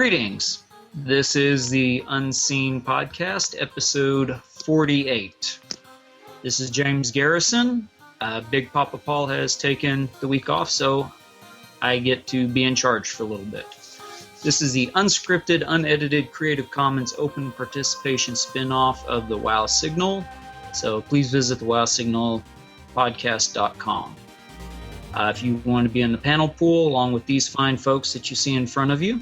Greetings. This is the Unseen Podcast, episode 48. This is James Garrison. Big Papa Paul has taken the week off, so I get to be in charge for a little bit. This is the unscripted, unedited, Creative Commons open participation spin-off of the Wow Signal. So please visit the wowsignalpodcast.com. If you want to be in the panel pool along with these fine folks that you see in front of you,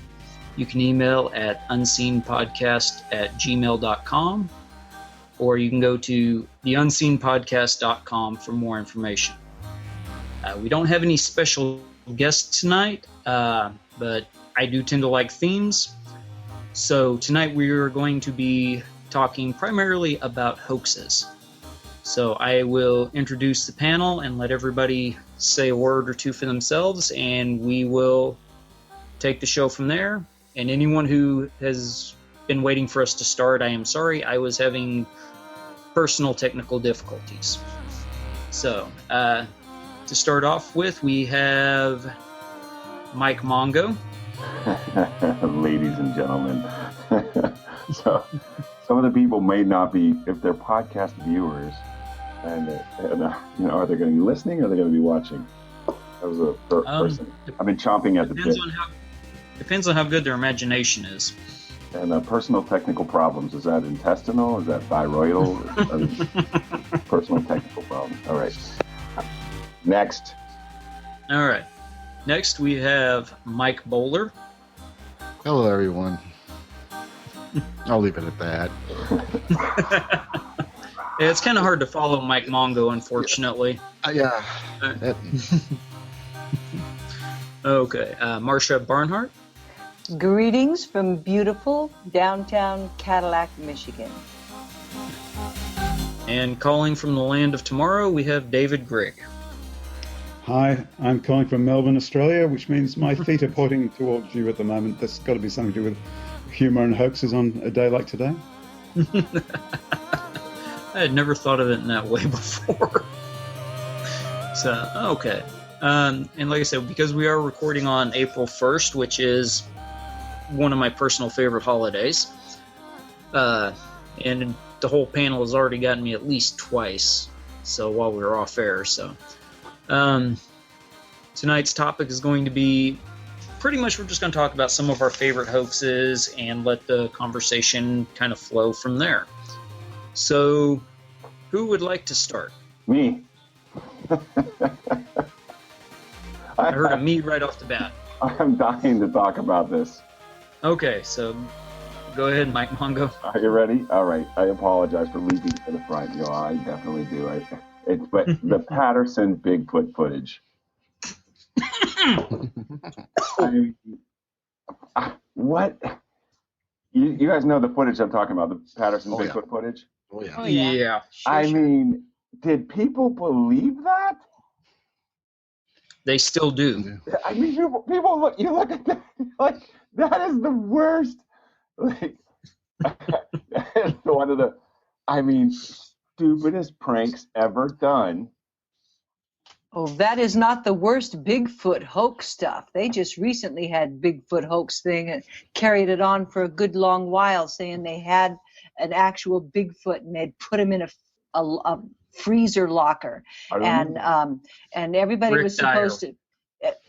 you can email at unseenpodcast@gmail.com, or you can go to theunseenpodcast.com for more information. We don't have any special guests tonight, but I do tend to like themes. So tonight we are going to be talking primarily about hoaxes. So I will introduce the panel and let everybody say a word or two for themselves, and we will take the show from there. And anyone who has been waiting for us to start, I am sorry. I was having personal technical difficulties. So, to start off with, we have Mike Mongo. Ladies and gentlemen. So, some of the people may not be, if they're podcast viewers, and are they going to be listening or are they going to be watching? That was a person. I've been chomping at the bit. Depends on how good their imagination is. And personal technical problems. Is that intestinal? Is that thyroidal? Personal technical problems. All right. Next. All right. Next, we have Mike Bohler. Hello, everyone. I'll leave it at that. Yeah, it's kind of hard to follow Mike Mongo, unfortunately. Yeah. Okay. Marsha Barnhart. Greetings from beautiful downtown Cadillac, Michigan. And calling from the land of tomorrow, we have David Grigg. Hi, I'm calling from Melbourne, Australia, which means my feet are pointing towards you at the moment. That's got to be something to do with humor and hoaxes on a day like today. I had never thought of it in that way before. So, okay. And like I said, because we are recording on April 1st, which is one of my personal favorite holidays, and the whole panel has already gotten me at least twice, so while we were off air. So, tonight's topic is going to be pretty much, we're just going to talk about some of our favorite hoaxes and let the conversation kind of flow from there. So, who would like to start? Me. I heard a me right off the bat. I'm dying to talk about this. Okay, so go ahead, Mike Mongo. Are you ready? All right. I apologize for leaping to the front. I definitely do. But the Patterson Bigfoot footage. What? You guys know the footage I'm talking about, the Patterson Bigfoot footage? Oh, yeah. Oh, yeah. Yeah. Sure. mean, did people believe that? They still do. I mean, people look. You look at that, like that is the worst. Like, that's one of the, stupidest pranks ever done. Oh, that is not the worst Bigfoot hoax stuff. They just recently had Bigfoot hoax thing and carried it on for a good long while, saying they had an actual Bigfoot and they'd put him in a freezer locker, and everybody was supposed to.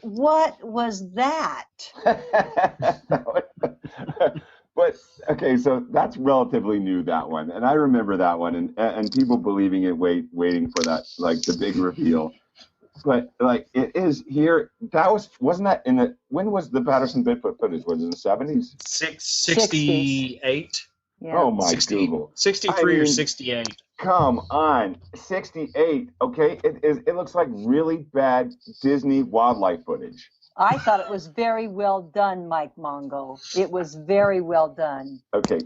What was that? But okay, so that's relatively new, that one, and I remember that one, and people believing it, waiting for that, like the big reveal. But like it is here. Wasn't that in the, when was the Patterson Bigfoot footage? Was it in the 70s? 68. Yeah. Oh my Google. 63 or 68. Come on, 68. Okay, it looks like really bad Disney wildlife footage. I thought it was very well done, Mike Mongo. It was very well done. Okay,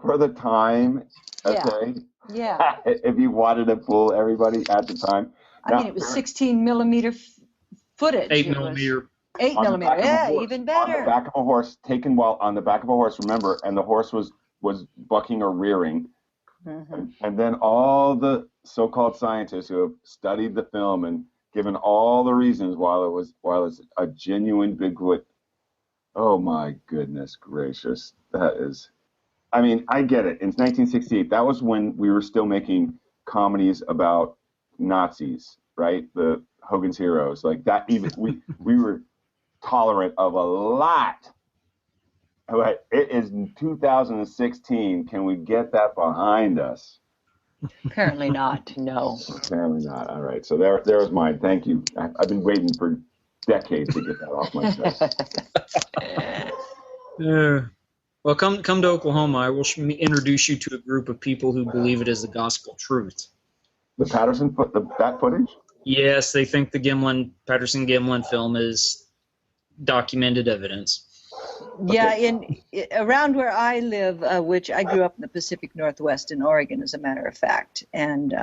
for the time. Okay. Yeah. If you wanted to fool everybody at the time. I mean, it was 16 millimeter footage. 8 millimeter. 8 millimeter. Yeah, even better. On the back of a horse, taken while on the back of a horse. Remember, and the horse was bucking or rearing. Mm-hmm. And then all the so-called scientists who have studied the film and given all the reasons why it's a genuine Bigfoot Oh my goodness gracious. That is, I mean, I get it. In 1968, that was when we were still making comedies about Nazis, right? The Hogan's Heroes, like that. Even we were tolerant of a lot. But it is 2016. Can we get that behind us? Apparently not. No. Apparently not. All right. So there was mine. Thank you. I've been waiting for decades to get that off my chest. Well, come to Oklahoma. I will introduce you to a group of people who believe it is the gospel truth. The that footage? Yes, they think the Patterson Gimlin film is documented evidence. Yeah, around where I live, which I grew up in the Pacific Northwest in Oregon, as a matter of fact, and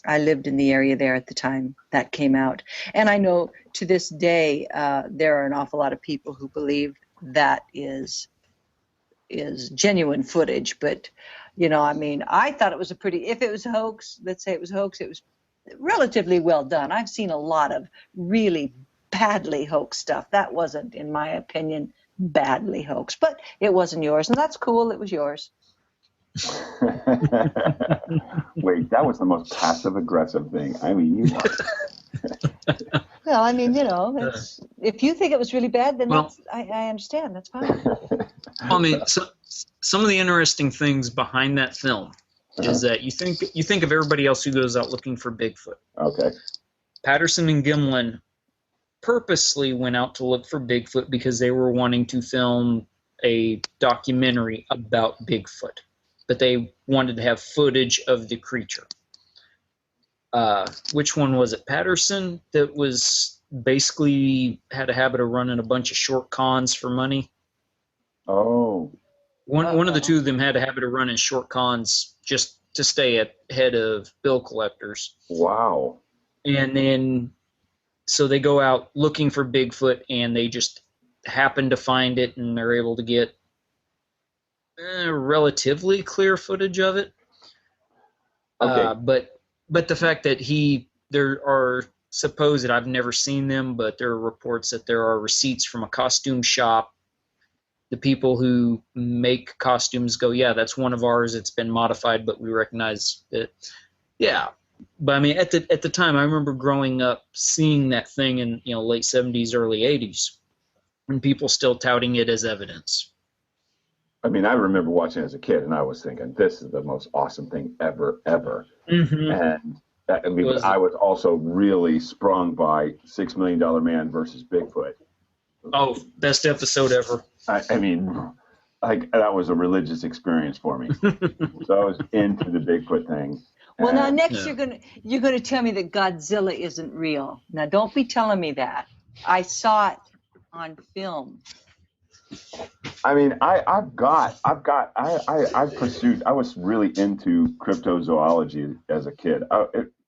I lived in the area there at the time that came out. And I know to this day there are an awful lot of people who believe that is genuine footage. But I mean, I thought it was if it was a hoax, let's say it was a hoax, it was relatively well done. I've seen a lot of really badly hoaxed stuff. That wasn't, in my opinion, badly hoaxed, but it wasn't yours, and that's cool. It was yours. Wait, that was the most passive aggressive thing. I mean, you Well, I mean, if you think it was really bad, then I understand. That's fine. I mean, some of the interesting things behind that film is that you think of everybody else who goes out looking for Bigfoot. Okay. Patterson and Gimlin purposely went out to look for Bigfoot because they were wanting to film a documentary about Bigfoot, but they wanted to have footage of the creature. Which one was it? Patterson, that was basically had a habit of running a bunch of short cons for money. Oh. One of the two of them had a habit of running short cons just to stay ahead of bill collectors. Wow. And then, so they go out looking for Bigfoot, and they just happen to find it, and they're able to get relatively clear footage of it. Okay. But the fact that there are supposed, I've never seen them, but there are reports that there are receipts from a costume shop. The people who make costumes go, yeah, that's one of ours. It's been modified, but we recognize it. Yeah. But I mean, at the time, I remember growing up seeing that thing in late 70s, early 80s, and people still touting it as evidence. I mean, I remember watching it as a kid, and I was thinking, this is the most awesome thing ever. Mm-hmm. And I was also really sprung by $6 Million Man versus Bigfoot. Oh, best episode ever. I mean, like, that was a religious experience for me. So I was into the Bigfoot thing. Well, now next you're gonna tell me that Godzilla isn't real. Now don't be telling me that. I saw it on film. I mean, I've pursued. I was really into cryptozoology as a kid.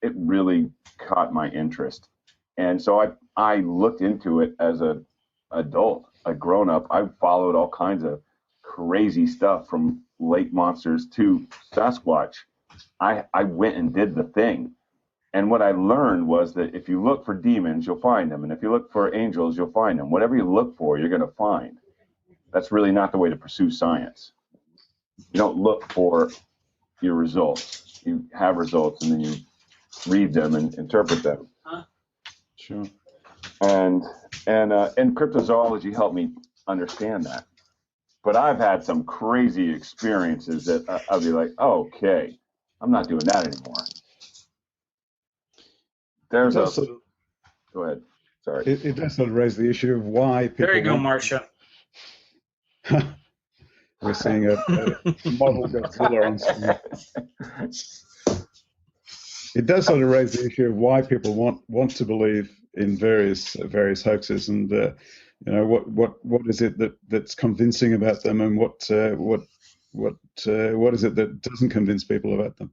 It really caught my interest, and so I looked into it as a adult, a grown up. I followed all kinds of crazy stuff, from lake monsters to Sasquatch. I went and did the thing. And what I learned was that if you look for demons, you'll find them. And if you look for angels, you'll find them. Whatever you look for, you're going to find. That's really not the way to pursue science. You don't look for your results. You have results, and then you read them and interpret them. Sure. And cryptozoology helped me understand that. But I've had some crazy experiences that I'll be like, oh, okay, I'm not doing that anymore. Go ahead. Sorry. It does sort of raise the issue of why people. There you go, Marsha. We're seeing a model Godzilla on screen. It does sort of raise the issue of why people want to believe in various hoaxes, and what is it that's convincing about them, and what is it that doesn't convince people about them.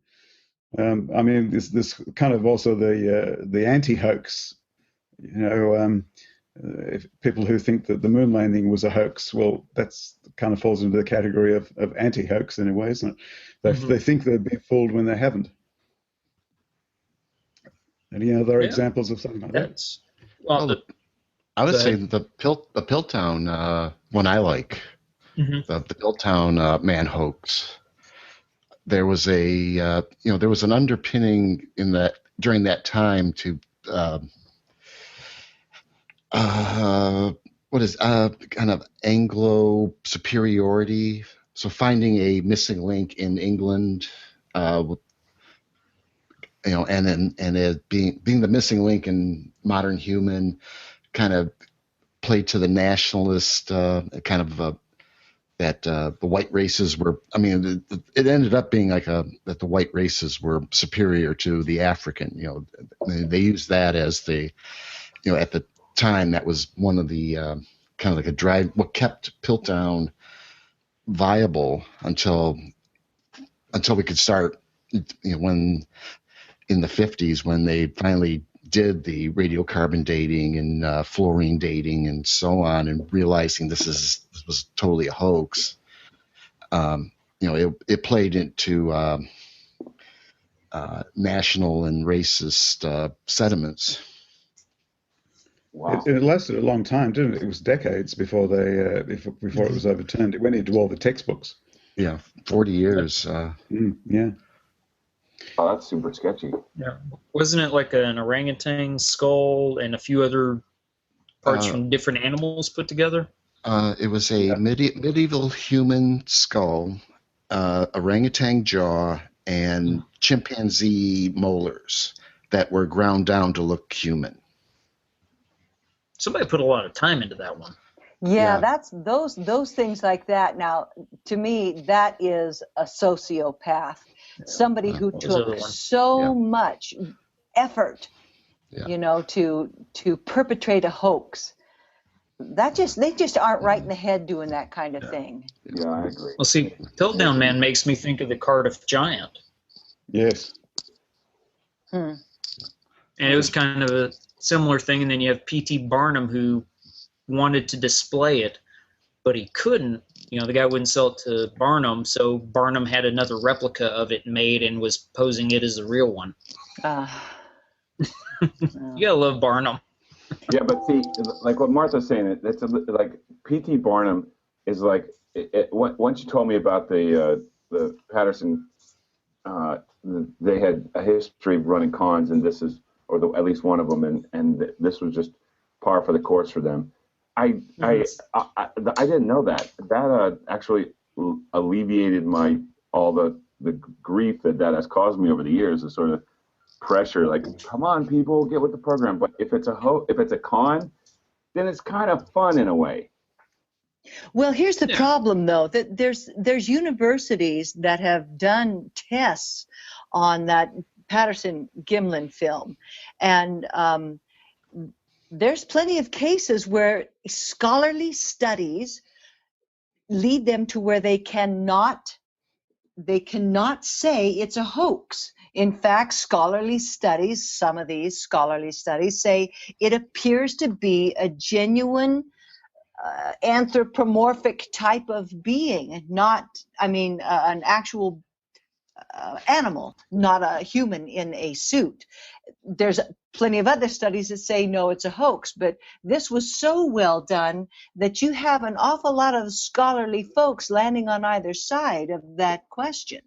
I mean, this kind of also the anti-hoax. If people who think that the moon landing was a hoax, well, that's kind of falls into the category of anti-hoax in a way, isn't it? They think they've been fooled when they haven't. Any other examples of something like that? I would Go say ahead. the Piltdown one I like. Mhm. The Piltdown Man hoax. There was there was an underpinning in that during that time to what is kind of Anglo superiority. So finding a missing link in England, and it being the missing link in modern human, kind of played to the nationalist kind of that the white races were. I mean, it ended up being like that the white races were superior to the African. They used that as the at the time that was one of the kind of like a drive. What kept Piltdown viable until we could start. When in the 50s when they finally did the radiocarbon dating and fluorine dating and so on, and realizing this was totally a hoax. It played into national and racist sentiments. Wow. It lasted a long time, didn't it? It was decades before they before it was overturned. It went into all the textbooks. Yeah, 40 years. Yeah. Oh, that's super sketchy. Yeah. Wasn't it like an orangutan skull and a few other parts from different animals put together? It was a medieval human skull, orangutan jaw, and chimpanzee molars that were ground down to look human. Somebody put a lot of time into that one. Yeah, Yeah. that's those things like that. Now, to me, that is a sociopath. Somebody who Those are the took ones. so much effort, Yeah. to perpetrate a hoax. They just aren't right in the head doing that kind of thing. Yeah, I agree. Well, see, Piltdown Man makes me think of the Cardiff Giant. Yes. And it was kind of a similar thing. And then you have P.T. Barnum, who wanted to display it, but he couldn't. The guy wouldn't sell it to Barnum, so Barnum had another replica of it made and was posing it as the real one. You gotta love Barnum. Yeah, but see, like what Martha's saying, it's like P.T. Barnum is like once you told me about the Patterson, they had a history of running cons, and this is, or at least one of them, and this was just par for the course for them. I didn't know that. That actually alleviated all the grief that has caused me over the years. The sort of pressure, like, come on, people, get with the program. But if it's a con, then it's kind of fun in a way. Well, here's the problem, though, that there's universities that have done tests on that Patterson Gimlin film, and there's plenty of cases where scholarly studies lead them to where they cannot say it's a hoax. In fact, some of these scholarly studies say it appears to be a genuine anthropomorphic type of being, an actual animal, not a human in a suit. There's plenty of other studies that say, no, it's a hoax, but this was so well done that you have an awful lot of scholarly folks landing on either side of that question.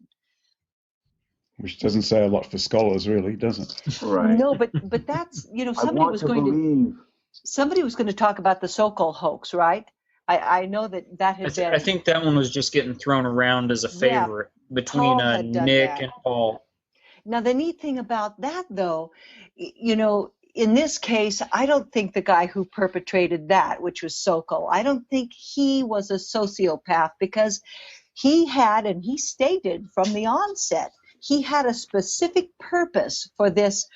Which doesn't say a lot for scholars, really, does it? Right. No, but that's, somebody was going to talk about the Sokal hoax, right? I know that had been. I think that one was just getting thrown around as a favorite between Nick and Paul. Now, the neat thing about that, though, in this case, I don't think the guy who perpetrated that, which was Sokal, I don't think he was a sociopath, because he had, and he stated from the onset, he had a specific purpose for this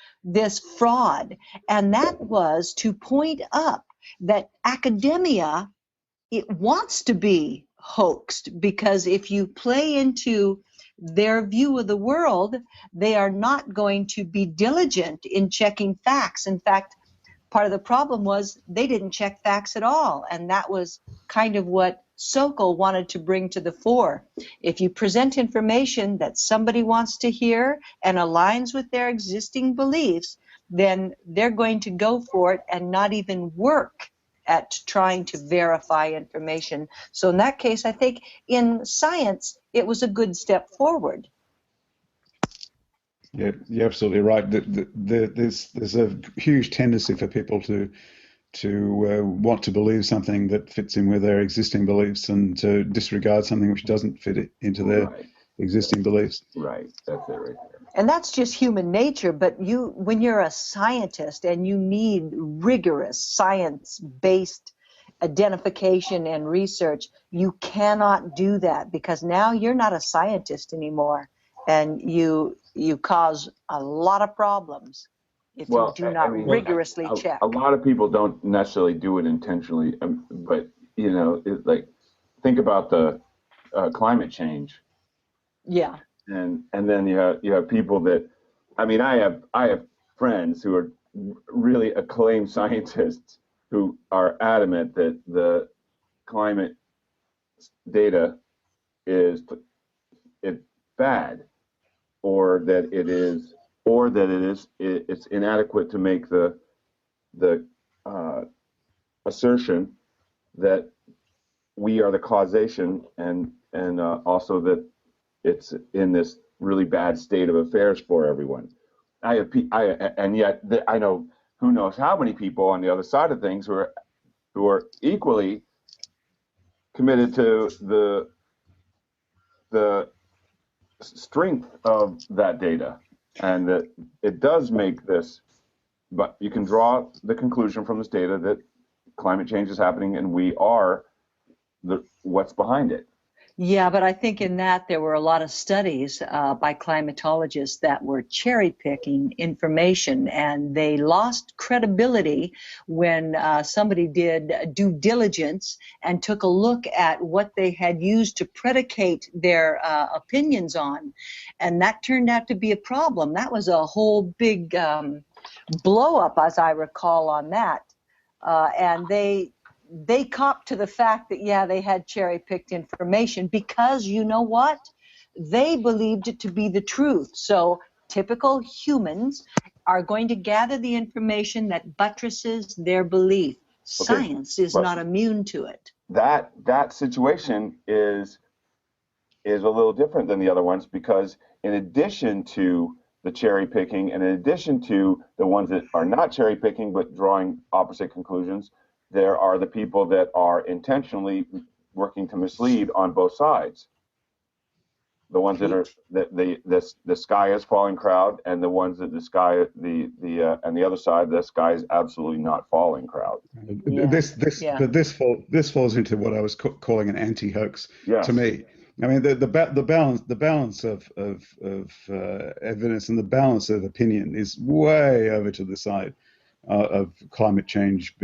fraud, and that was to point up that academia, it wants to be hoaxed, because if you play into their view of the world, they are not going to be diligent in checking facts. In fact, part of the problem was they didn't check facts at all, and that was kind of what Sokal wanted to bring to the fore. If you present information that somebody wants to hear and aligns with their existing beliefs, then they're going to go for it and not even work at trying to verify information. So in that case, I think in science, it was a good step forward. Yeah, you're absolutely right. There's a huge tendency for people to want to believe something that fits in with their existing beliefs and to disregard something which doesn't fit into their existing beliefs. Right, that's it right there. And that's just human nature. But when you're a scientist and you need rigorous science-based identification and research, you cannot do that, because now you're not a scientist anymore, and you cause a lot of problems if you do not rigorously check. A lot of people don't necessarily do it intentionally, but like think about the climate change. Yeah. And then you have people that, I mean, I have friends who are really acclaimed scientists who are adamant that the climate data is bad, or that it's inadequate to make the assertion that we are the causation, and also that it's in this really bad state of affairs for everyone. And yet I know who knows how many people on the other side of things who are equally committed to the strength of that data, and that it does make this. But you can draw the conclusion from this data that climate change is happening, and we are what's behind it. Yeah, but I think in that there were a lot of studies by climatologists that were cherry picking information, and they lost credibility when somebody did due diligence and took a look at what they had used to predicate their opinions on. And that turned out to be a problem. That was a whole big blow up, as I recall, on that. And they copped to the fact that, yeah, they had cherry-picked information, because you know what? They believed it to be the truth. So typical humans are going to gather the information that buttresses their belief. Science is not immune to it. That situation is a little different than the other ones, because in addition to the cherry picking, and in addition to the ones that are not cherry picking but drawing opposite conclusions, there are the people that are intentionally working to mislead on both sides. The ones that are the sky is falling crowd, and the ones that the sky and the other side, the sky is absolutely not falling crowd. Yeah. This falls into what I was calling an anti-hoax to me. I mean, the balance of evidence and the balance of opinion is way over to the side of climate change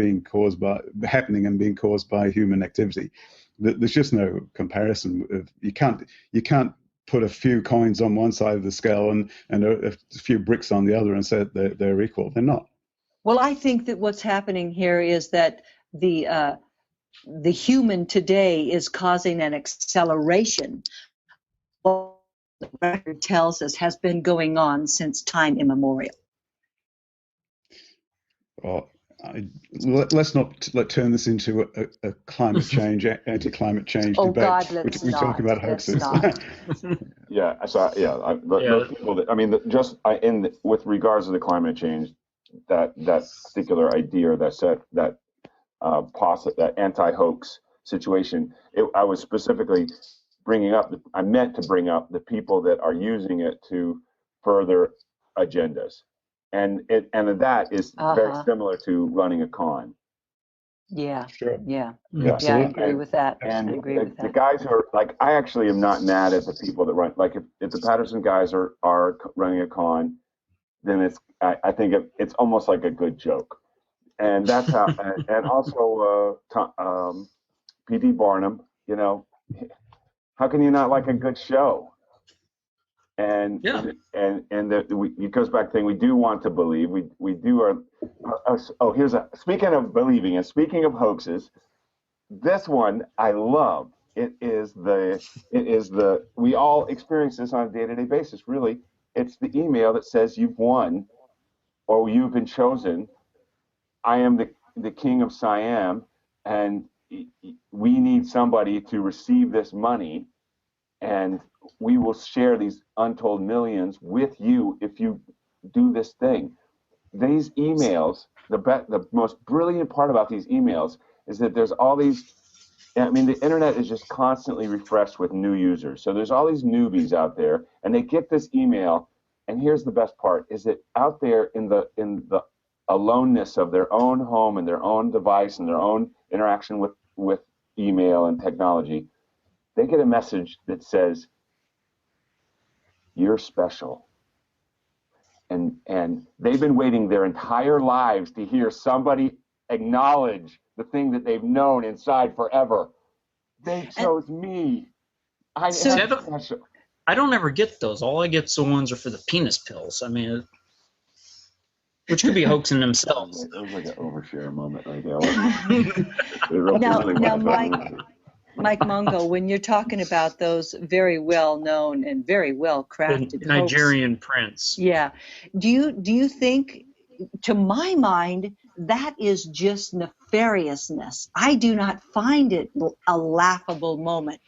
happening and being caused by human activity. There's just no comparison. You can't put a few coins on one side of the scale and a few bricks on the other and say they're equal. They're not. Well, I think that what's happening here is that the human today is causing an acceleration. What the record tells us has been going on since time immemorial. Well, let's not turn this into a climate change, anti-climate change debate. God, let's we talk about hoaxes. With regards to the climate change, that particular idea, that anti-hoax situation, I was specifically I meant to bring up the people that are using it to further agendas. And that is very similar to running a con. Yeah. Sure. Yeah. Yeah. Yeah, I agree with that. And I agree with that. The guys who are like, I actually am not mad at the people that run. Like, if the Patterson guys are running a con, then I think it's almost like a good joke. And that's how. and also P.D. Barnum. How can you not like a good show? And it goes back to thing, we do want to believe. We do speaking of believing and speaking of hoaxes, this one I love. We all experience this on a day-to-day basis. Really, it's the email that says you've won or you've been chosen. I am the king of Siam, and we need somebody to receive this money, and we will share these untold millions with you if you do this thing. These emails, the most brilliant part about these emails is that there's all these, I mean, the internet is just constantly refreshed with new users. So there's all these newbies out there, and they get this email, and here's the best part, is that out there in the aloneness of their own home and their own device and their own interaction with email and technology, they get a message that says, you're special. And they've been waiting their entire lives to hear somebody acknowledge the thing that they've known inside forever. They chose me. I am special. I don't ever get those. All I get's the ones are for the penis pills. I mean, which could be hoaxing themselves. It was like an overshare moment right there. Now, Mike Mongo, when you're talking about those very well-known and very well-crafted Nigerian prince. Yeah. Do you think, to my mind, that is just nefariousness? I do not find it a laughable moment.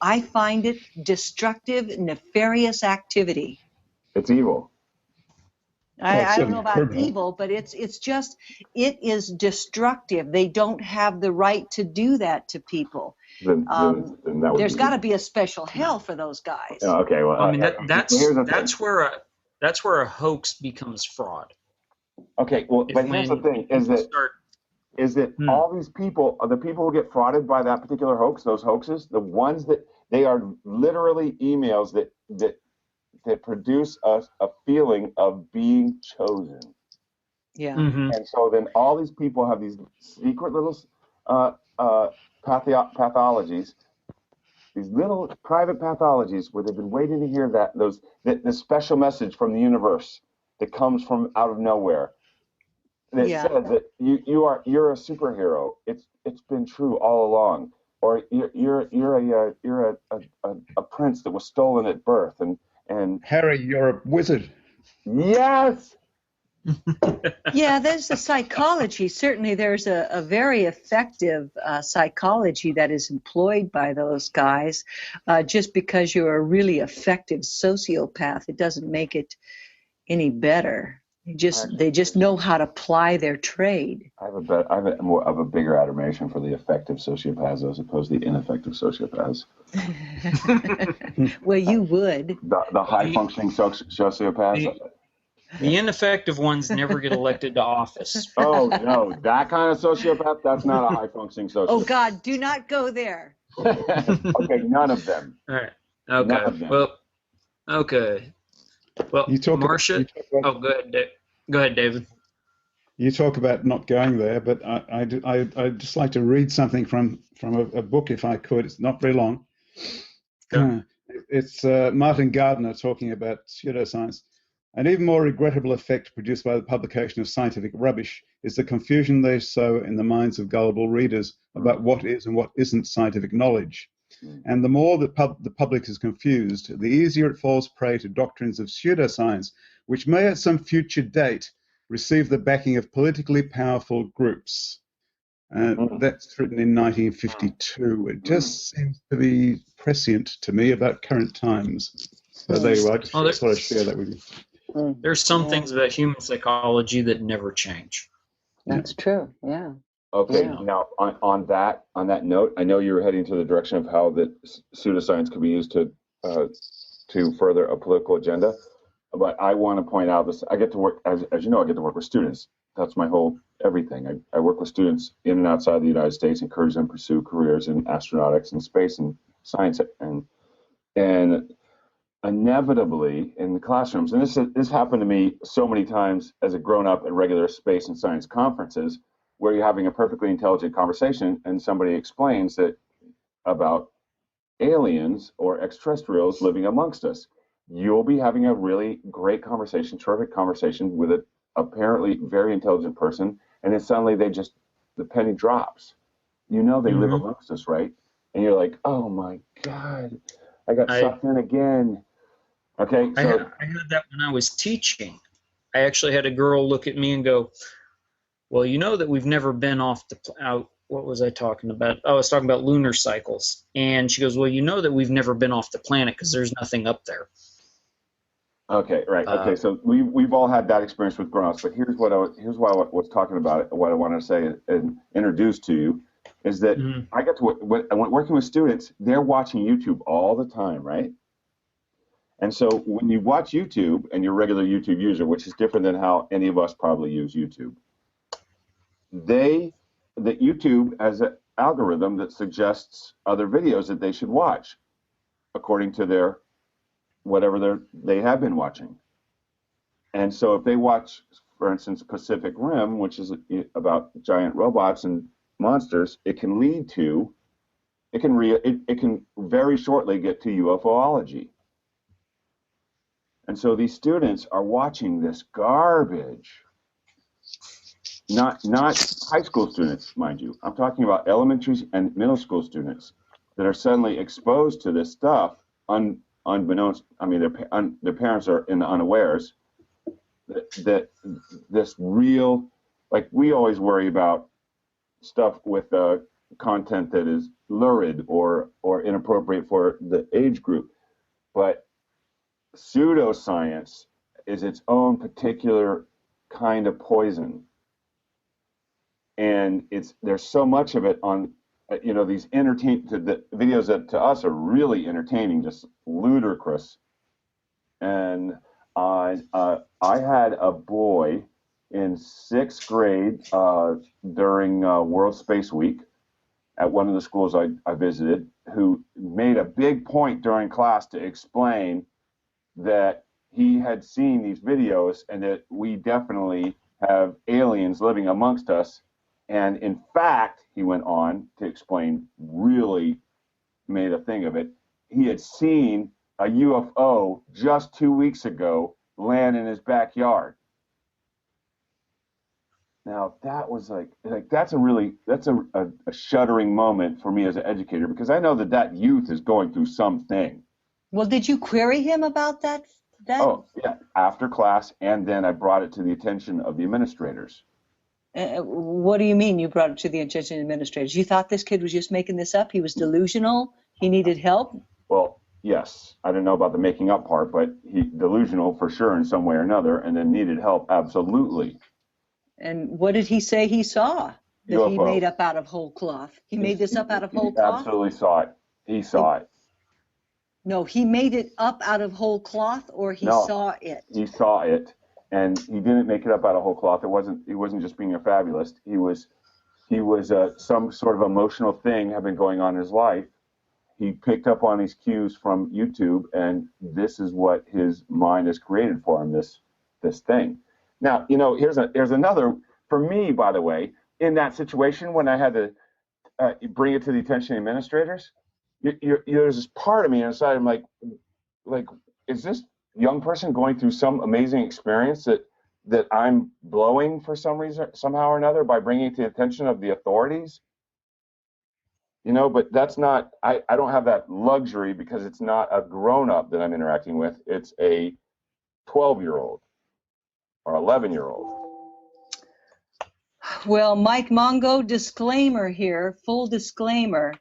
I find it destructive, nefarious activity. It's evil. I don't know about evil, but it is destructive. They don't have the right to do that to people. Then there's got to be a special hell for those guys. Oh, okay, well, I mean that's where a hoax becomes fraud. Okay, well, but here's the thing: is that all these people, the people who get frauded by that particular hoax, those hoaxes, the ones that they are literally emails that produce a feeling of being chosen. Yeah. Mm-hmm. And so then all these people have these secret little pathologies, these little private pathologies where they've been waiting to hear this special message from the universe that comes from out of nowhere. That says that you're a superhero. It's been true all along. Or you're a prince that was stolen at birth, and Harry, you're a wizard. Yes. Yeah, there's a psychology. Certainly, there's a very effective psychology that is employed by those guys. Just because you're a really effective sociopath, it doesn't make it any better. They just know how to ply their trade. I have more of a bigger adoration for the effective sociopaths as opposed to the ineffective sociopaths. Well, you would. The high functioning sociopaths. The ineffective ones never get elected to office. Oh no, that kind of sociopath, that's not a high functioning sociopath. Oh God, do not go there. Okay, none of them. All right. Okay. Well, okay. Well, Marsha. Go ahead, David. You talk about not going there, but I'd just like to read something from a book, if I could. It's not very long. Sure. It's Martin Gardner talking about pseudoscience. An even more regrettable effect produced by the publication of scientific rubbish is the confusion they sow in the minds of gullible readers about what is and what isn't scientific knowledge. And the more that the public is confused, the easier it falls prey to doctrines of pseudoscience, which may at some future date receive the backing of politically powerful groups. That's written in 1952. It just seems to be prescient to me about current times. So there you are. I just thought I'd share that with you. There's some things about human psychology that never change. That's true. Yeah. Okay. Yeah. Now, on that note, I know you're heading to the direction of how the pseudoscience could be used to further a political agenda, but I want to point out this. I get to work, as you know, I get to work with students. That's my whole everything. I work with students in and outside the United States, encourage them to pursue careers in astronautics and space and science, and inevitably in the classrooms, and this happened to me so many times as a grown-up at regular space and science conferences, where you're having a perfectly intelligent conversation and somebody explains that about aliens or extraterrestrials living amongst us. You'll be having a really great conversation, terrific conversation with an apparently very intelligent person, and then suddenly the penny drops. You know they live amongst us, right? And you're like, oh my God, I got sucked in again. Okay, so I had, I had that when I was teaching. I actually had a girl look at me and go, well, you know that we've never been off the out. What was I talking about? Oh, I was talking about lunar cycles. And she goes, well, you know that we've never been off the planet because there's nothing up there. Okay, right. Okay, so we've all had that experience with grown-ups, but here's what I was talking about. What I wanted to say and introduce to you is that I got to working with students. They're watching YouTube all the time, right? And so when you watch YouTube and you're a regular YouTube user, which is different than how any of us probably use YouTube, that YouTube has an algorithm that suggests other videos that they should watch according to their whatever they have been watching. And so if they watch, for instance, Pacific Rim, which is about giant robots and monsters, it can very shortly get to UFOlogy. And so these students are watching this garbage. Not high school students, mind you. I'm talking about elementary and middle school students that are suddenly exposed to this stuff unbeknownst. I mean, their parents are in the unawares that this real, like we always worry about stuff with content that is lurid or inappropriate for the age group, but pseudoscience is its own particular kind of poison. And there's so much of it on, these the videos that to us are really entertaining, just ludicrous. And I had a boy in 6th grade during World Space Week at one of the schools I visited, who made a big point during class to explain that he had seen these videos and that we definitely have aliens living amongst us. And in fact, he went on to explain, really made a thing of it, he had seen a UFO just 2 weeks ago land in his backyard. Now that was that's a shuddering moment for me as an educator, because I know that youth is going through something. Well, did you query him about that? Oh, yeah, after class, and then I brought it to the attention of the administrators. What do you mean you brought it to the attention of administrators? You thought this kid was just making this up? He was delusional? He needed help? Well, yes. I didn't know about the making up part, but he delusional for sure in some way or another, and then needed help, absolutely. And what did he say he saw that UFO. He made up out of whole cloth? He made this up out of whole cloth? He absolutely saw it. He saw it. No, he made it up out of whole cloth, or he saw it? He saw it. And he didn't make it up out of whole cloth. He wasn't just being a fabulist. He was some sort of emotional thing had been going on in his life. He picked up on these cues from YouTube, and this is what his mind has created for him. This thing. Now, here's another for me. By the way, in that situation when I had to bring it to the attention of administrators, there's this part of me inside. I'm like, is this young person going through some amazing experience that I'm blowing for some reason, somehow or another, by bringing it to the attention of the authorities? But that's not, I don't have that luxury, because it's not a grown-up that I'm interacting with. It's a 12-year-old or 11-year-old. Well, Mike Mongo, disclaimer here, full disclaimer.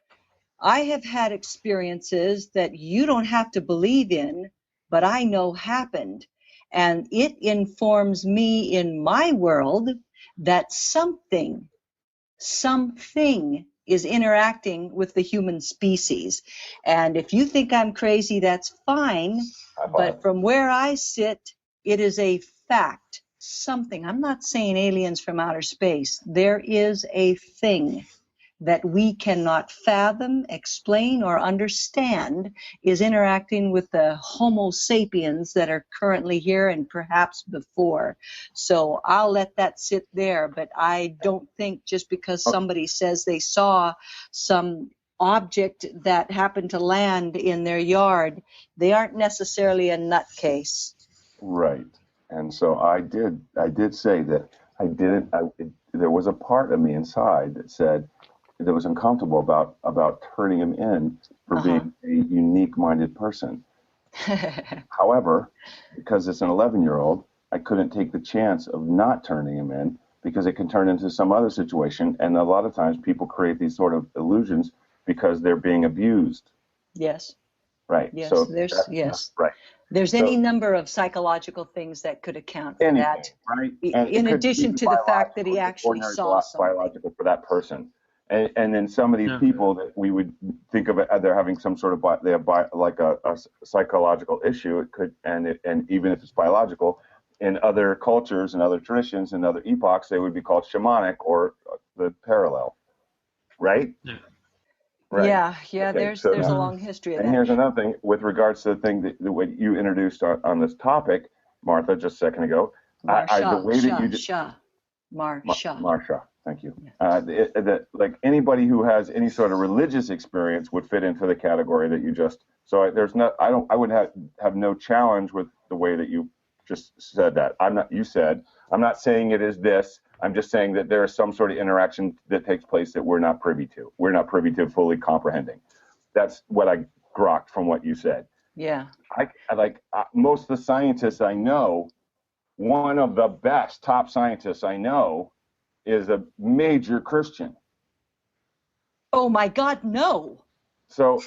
I have had experiences that you don't have to believe in, but I know happened. And it informs me in my world that something is interacting with the human species. And if you think I'm crazy, that's fine. But from where I sit, it is a fact. Something. I'm not saying aliens from outer space. There is a thing that we cannot fathom, explain, or understand is interacting with the Homo sapiens that are currently here and perhaps before. So I'll let that sit there, but I don't think just because somebody says they saw some object that happened to land in their yard, they aren't necessarily a nutcase. Right. And so I did say that there was a part of me inside that was uncomfortable about turning him in for being a unique-minded person. However, because it's an 11-year-old, I couldn't take the chance of not turning him in, because it can turn into some other situation. And a lot of times people create these sort of illusions because they're being abused. Yes. Right. Yes. So yes. Right. There's So, any number of psychological things that could account for anything, that. right? And In addition to the fact that he actually saw something. Biological for that person. And then some of these people that we would think of it, they're having some sort of like a psychological issue. It could, and even if it's biological, in other cultures and other traditions and other epochs, they would be called shamanic or the parallel, right? Yeah. Right. Yeah. Okay, there's a long history of that. And here's another thing with regards to the thing that what you introduced on this topic, Martha, just a second ago. Marsha. Thank you. Like anybody who has any sort of religious experience would fit into the category that you just. So I would have no challenge with the way that you just said that. I'm not saying it is this. I'm just saying that there is some sort of interaction that takes place that we're not privy to. We're not privy to fully comprehending. That's what I grokked from what you said. Yeah. Most of the scientists I know, one of the best top scientists I know is a major Christian. Oh my God, no. So,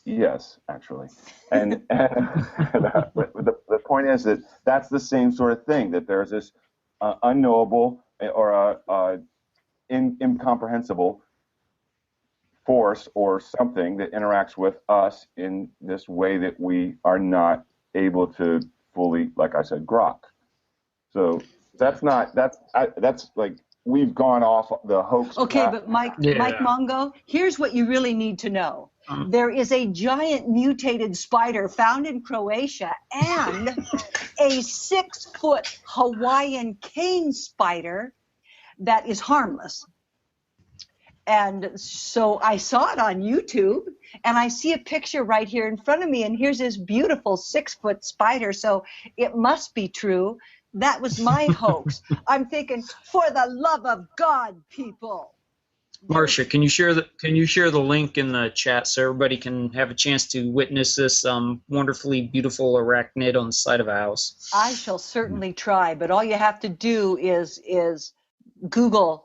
yes, actually. And the point is that that's the same sort of thing, that there's this unknowable or incomprehensible force or something that interacts with us in this way that we are not able to fully, like I said, grok. So that's like we've gone off the hoax. Okay, but Mike Mongo, here's what you really need to know. There is a giant mutated spider found in Croatia and a 6-foot Hawaiian cane spider that is harmless. And so I saw it on YouTube, and I see a picture right here in front of me, and here's this beautiful 6-foot spider, so it must be true. That was my hoax. I'm thinking, for the love of God, people. Marsha, can you share the link in the chat so everybody can have a chance to witness this wonderfully beautiful arachnid on the side of a house? I shall certainly try, but all you have to do is Google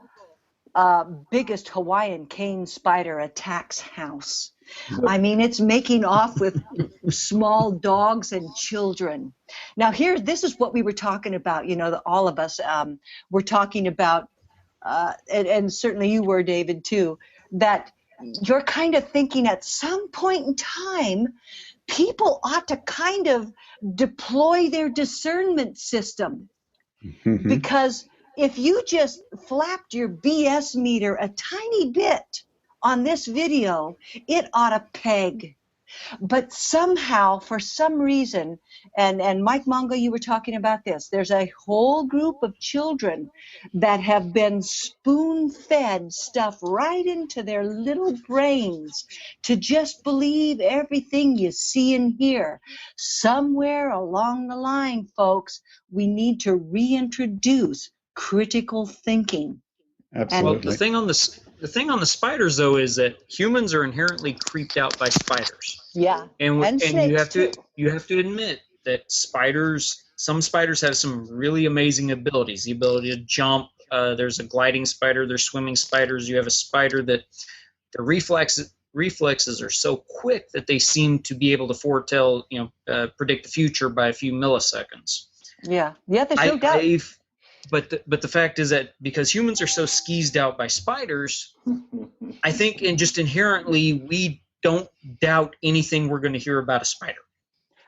biggest Hawaiian cane spider attacks house. I mean, it's making off with small dogs and children. Now, this is what we were talking about, all of us were talking about, and certainly you were, David, too, that you're kind of thinking at some point in time, people ought to kind of deploy their discernment system. Because if you just flapped your BS meter a tiny bit on this video, it ought to peg. But somehow, for some reason, and Mike Mongo, you were talking about this, there's a whole group of children that have been spoon-fed stuff right into their little brains to just believe everything you see and hear. Somewhere along the line, folks, we need to reintroduce critical thinking. Absolutely. Well, the thing on the spiders, though, is that humans are inherently creeped out by spiders. Yeah, and you have too. You have to admit that some spiders have some really amazing abilities. The ability to jump. There's a gliding spider. There's swimming spiders. You have a spider that the reflexes are so quick that they seem to be able to foretell, predict the future by a few milliseconds. Yeah, there's no doubt. But the fact is that because humans are so skeezed out by spiders, I think, and just inherently, we don't doubt anything we're going to hear about a spider.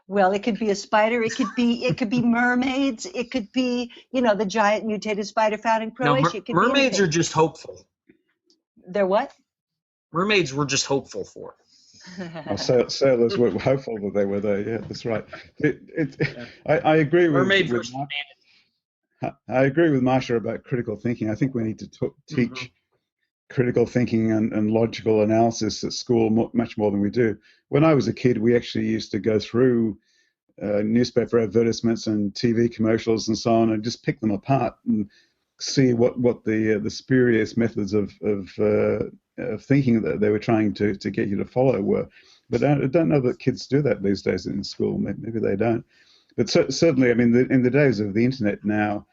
Well, it could be a spider. It could be mermaids. It could be, the giant mutated spider found in Croatia. No, mermaids are just hopeful. They're what? Mermaids we're just hopeful for. Sailors were hopeful that they were there. Yeah, that's right. I agree with I agree with Marsha about critical thinking. I think we need to teach critical thinking and logical analysis at school much more than we do. When I was a kid, we actually used to go through newspaper advertisements and TV commercials and so on and just pick them apart and see what the spurious methods of thinking that they were trying to get you to follow were. But I don't know that kids do that these days in school. Maybe they don't. But certainly, I mean, in the days of the internet now,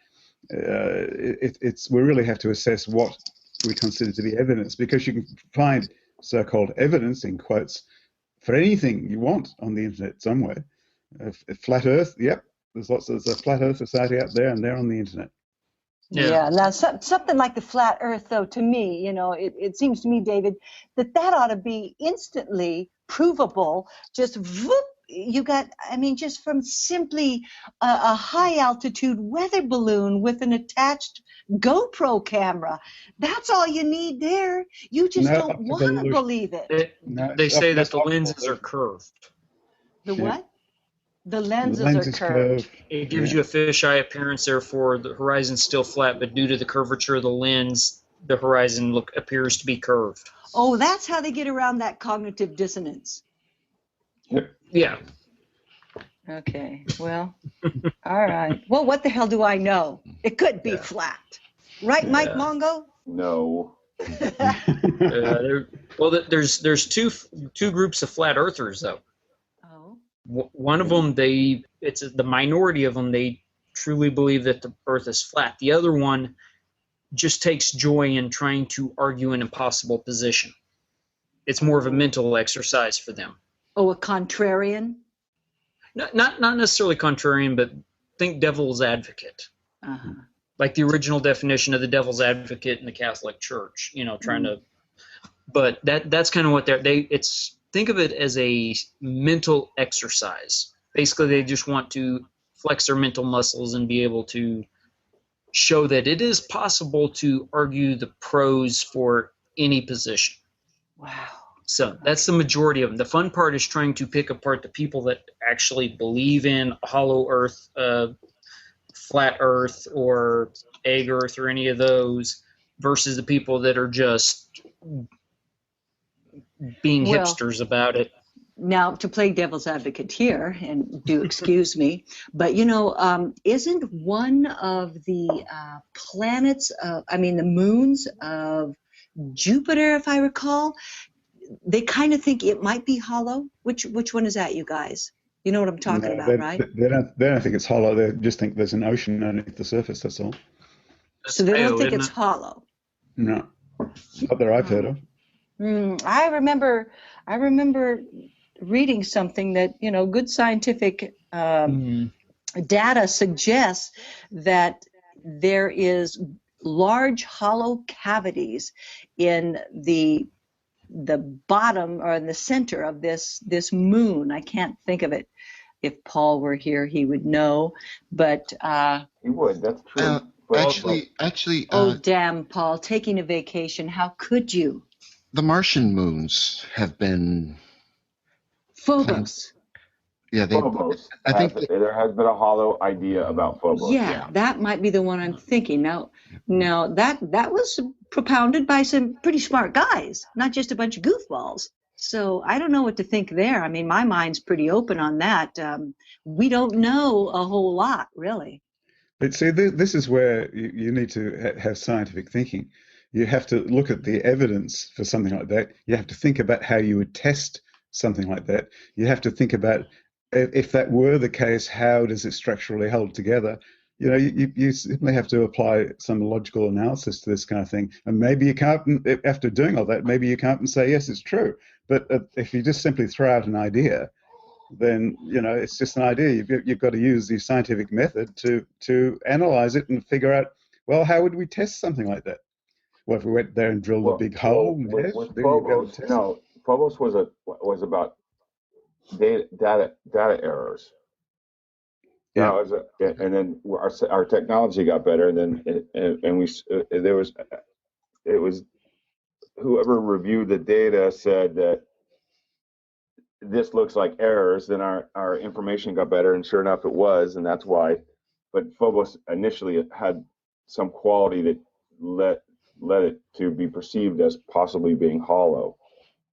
we really have to assess what we consider to be evidence, because you can find so-called evidence, in quotes, for anything you want on the internet somewhere. Flat Earth, yep, there's a Flat Earth Society out there, and they're on the internet. Yeah. Now, something like the flat Earth, though, to me, it seems to me, David, that ought to be instantly provable. Just whoop, you got, I mean, just from simply a high altitude weather balloon with an attached GoPro camera. That's all you need there. You just don't want to believe it. They say that the lenses are curved. The what? The lenses are curved. It gives you a fisheye appearance, therefore the horizon's still flat, but due to the curvature of the lens, the horizon appears to be curved. Oh, that's how they get around that cognitive dissonance. Yeah. Okay, well, all right. Well, what the hell do I know? It could be flat. Right, Mike Mongo? No. There's two groups of flat earthers, though. One of them, it's the minority of them, they truly believe that the earth is flat. The other one just takes joy in trying to argue an impossible position. It's more of a mental exercise for them. Oh, a contrarian? Not necessarily contrarian, but think devil's advocate. Uh-huh. Like the original definition of the devil's advocate in the Catholic Church, trying to, but that's kind of what think of it as a mental exercise. Basically, they just want to flex their mental muscles and be able to show that it is possible to argue the pros for any position. Wow. So that's the majority of them. The fun part is trying to pick apart the people that actually believe in hollow earth, flat earth, or egg earth, or any of those, versus the people that are just being hipsters about it. Now, to play devil's advocate here, and do excuse me, but isn't one of the planets, the moons of Jupiter, if I recall, they kind of think it might be hollow? Which one is that, you guys? You know what I'm talking about, right? They don't think it's hollow. They just think there's an ocean underneath the surface. That's all. So they don't think it's hollow. No, not that I've heard of. I remember reading something that good scientific data suggests that there is large hollow cavities in the bottom or in the center of this moon. I can't think of it. If Paul were here, he would know. But he would. That's true. Actually. Oh, damn, Paul! Taking a vacation. How could you? The Martian moons have been Phobos. Phobos. I think there has been a hollow idea about Phobos. Yeah, that might be the one I'm thinking. Now that was propounded by some pretty smart guys, not just a bunch of goofballs. So I don't know what to think there. I mean, my mind's pretty open on that. We don't know a whole lot, really. But see, this is where you need to have scientific thinking. You have to look at the evidence for something like that. You have to think about how you would test something like that. You have to think about, if that were the case, how does it structurally hold together? You simply have to apply some logical analysis to this kind of thing. And maybe you can't, after doing all that, maybe you can't and say, yes, it's true. But if you just simply throw out an idea, then, it's just an idea. You've got to use the scientific method to analyze it and figure out, well, how would we test something like that? Well, if we went there and drilled a big hole, with Phobos, Phobos was about data errors. Yeah. And then our technology got better, and then it was whoever reviewed the data said that this looks like errors. Then our information got better, and sure enough, it was, and that's why. But Phobos initially had some quality that led it to be perceived as possibly being hollow.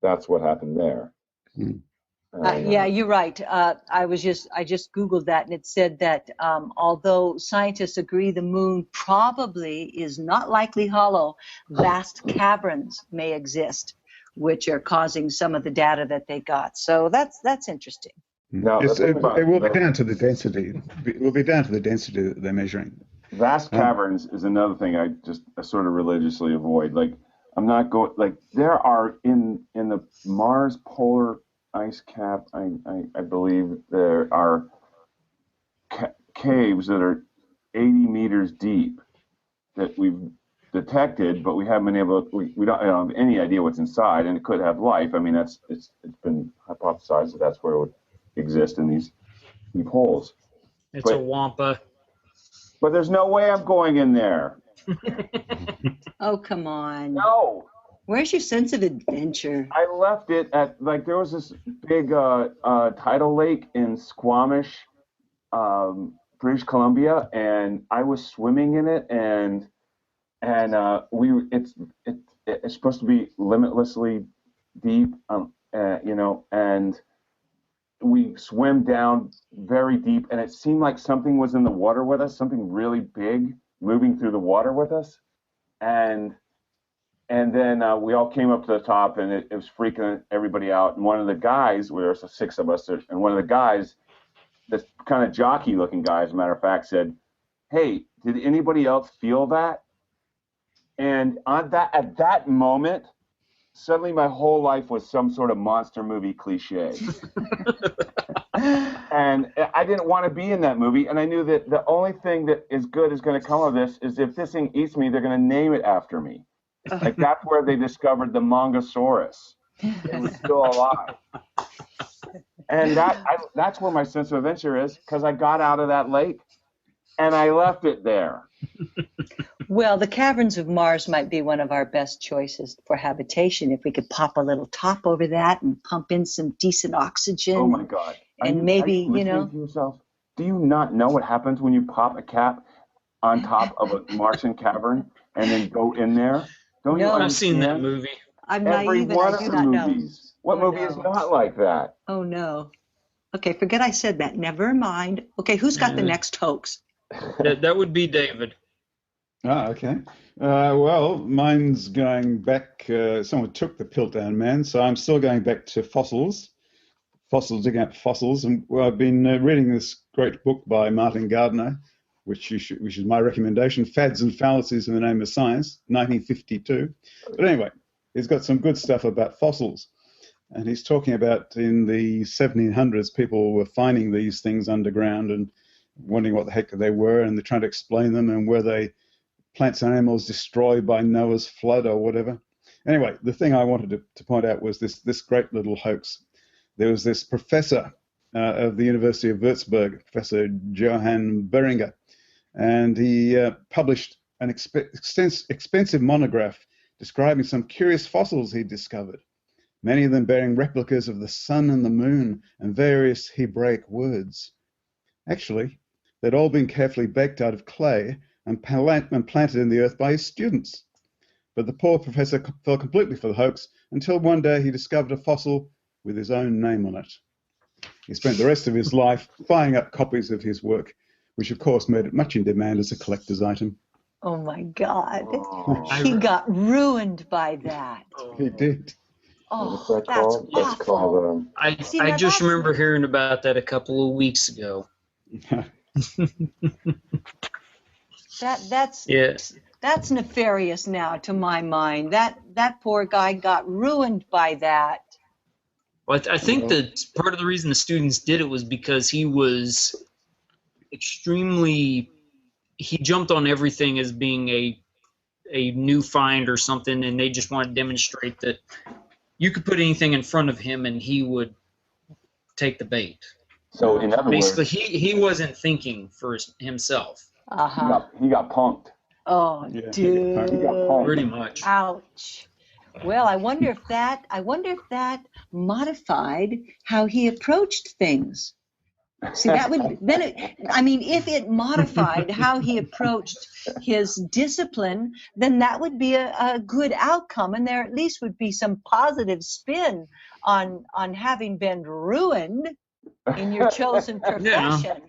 That's what happened there. Yeah, you're right. I just Googled that, and it said that although scientists agree the moon probably is not likely hollow, vast caverns may exist, which are causing some of the data that they got. So that's interesting. Now, It will be down to the density. It will be down to the density that they're measuring. Vast caverns is another thing I sort of religiously avoid. Like, I'm not going, like, there are in the Mars polar ice cap, I believe there are caves that are 80 meters deep that we've detected, but we haven't been able to, we don't have any idea what's inside, and it could have life. I mean, it's been hypothesized that that's where it would exist in these deep holes. It's a wampa. But there's no way I'm going in there. Oh, come on. No. Where's your sense of adventure? I left it at, like, there was this big tidal lake in Squamish, British Columbia, and I was swimming in it, and it's supposed to be limitlessly deep, and we swim down very deep, and it seemed like something was in the water with us, something really big moving through the water with us, and then we all came up to the top, and it was freaking everybody out. And one of the guys, there were 6 of us, and one of the guys, this kind of jockey-looking guy, as a matter of fact, said, "Hey, did anybody else feel that?" And at that moment, suddenly my whole life was some sort of monster movie cliche. And I didn't want to be in that movie, and I knew that the only thing that is good is going to come of this is if this thing eats me, they're going to name it after me. Like, that's where they discovered the Mongosaurus. It was still alive. And that's where my sense of adventure is, because I got out of that lake and I left it there. Well, the caverns of Mars might be one of our best choices for habitation if we could pop a little top over that and pump in some decent oxygen. Oh, my God. And maybe, you know. To yourself, do you not know what happens when you pop a cap on top of a Martian cavern and then go in there? Don't you understand? I've seen that movie. I'm Every naive one and I of do the not movies. know. What movie is not like that? Oh, no. Okay, forget I said that. Never mind. Okay, who's got the next hoax? That would be David. Ah, okay. Well, mine's going back. Someone took the Piltdown Man, so I'm still going back to fossils, digging up fossils. And I've been reading this great book by Martin Gardner, which is my recommendation, Fads and Fallacies in the Name of Science, 1952. But anyway, he's got some good stuff about fossils. And he's talking about in the 1700s, people were finding these things underground and wondering what the heck they were, and they're trying to explain them, and were they plants and animals destroyed by Noah's flood or whatever. Anyway, the thing I wanted to point out was this great little hoax. There was this professor of the University of Würzburg, Professor Johann Behringer, and he published an expensive monograph describing some curious fossils he'd discovered, many of them bearing replicas of the sun and the moon and various Hebraic words. Actually, they'd all been carefully baked out of clay and planted in the earth by his students. But the poor professor fell completely for the hoax until one day he discovered a fossil with his own name on it. He spent the rest of his life buying up copies of his work, which of course made it much in demand as a collector's item. Oh, my God. Oh. He got ruined by that. He did. Oh, that's awful. I just remember hearing about that a couple of weeks ago. That's nefarious now to my mind. That poor guy got ruined by that. Well, I think that part of the reason the students did it was because he was he jumped on everything as being a new find or something, and they just wanted to demonstrate that you could put anything in front of him and he would take the bait. So in other words, basically, he wasn't thinking for himself. He got punked. Oh, Yeah. dude. He got punked. Pretty much. Ouch. Well, I wonder if that modified how he approached things. See, that would if it modified how he approached his discipline, then that would be a good outcome, and there at least would be some positive spin on having been ruined in your chosen profession.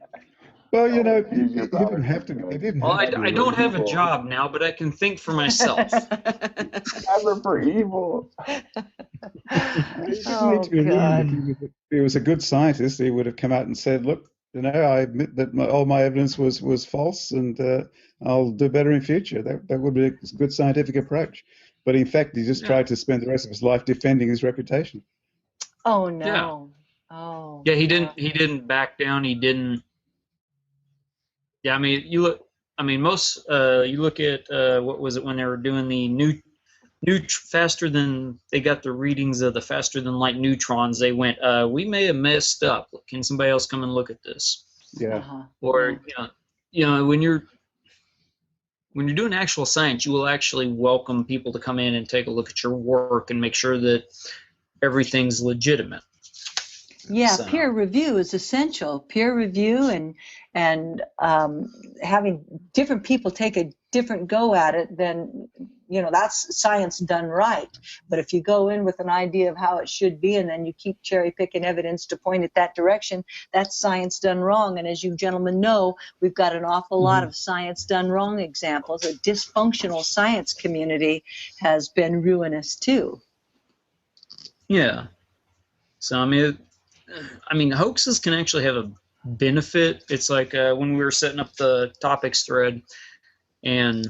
Well, you know, Use your he power didn't have to. to He didn't Well, have to. I don't have a job now, but I can think for myself. Never for evil. He didn't need Oh to be ruined. God. If he was a good scientist, he would have come out and said, "Look, you know, I admit that all my evidence was false, and I'll do better in future." That would be a good scientific approach. But in fact, he just Yeah. tried to spend the rest of his life defending his reputation. Oh Yeah. no. Oh. Yeah, he didn't back down. He didn't. Yeah, I mean, you look. I mean, most. You look at what was it when they were doing the new faster than they got the readings of the faster than light neutrons. They went, we may have messed up. Can somebody else come and look at this? Yeah. Or when you're doing actual science, you will actually welcome people to come in and take a look at your work and make sure that everything's legitimate. Yeah, So, peer review is essential. Peer review and having different people take a different go at it, then that's science done right. But if you go in with an idea of how it should be and then you keep cherry picking evidence to point it that direction, that's science done wrong. And as you gentlemen know, we've got an awful lot of science done wrong examples. A dysfunctional science community has been ruinous too. yeah. So I mean, hoaxes can actually have a benefit. It's like when we were setting up the topics thread, and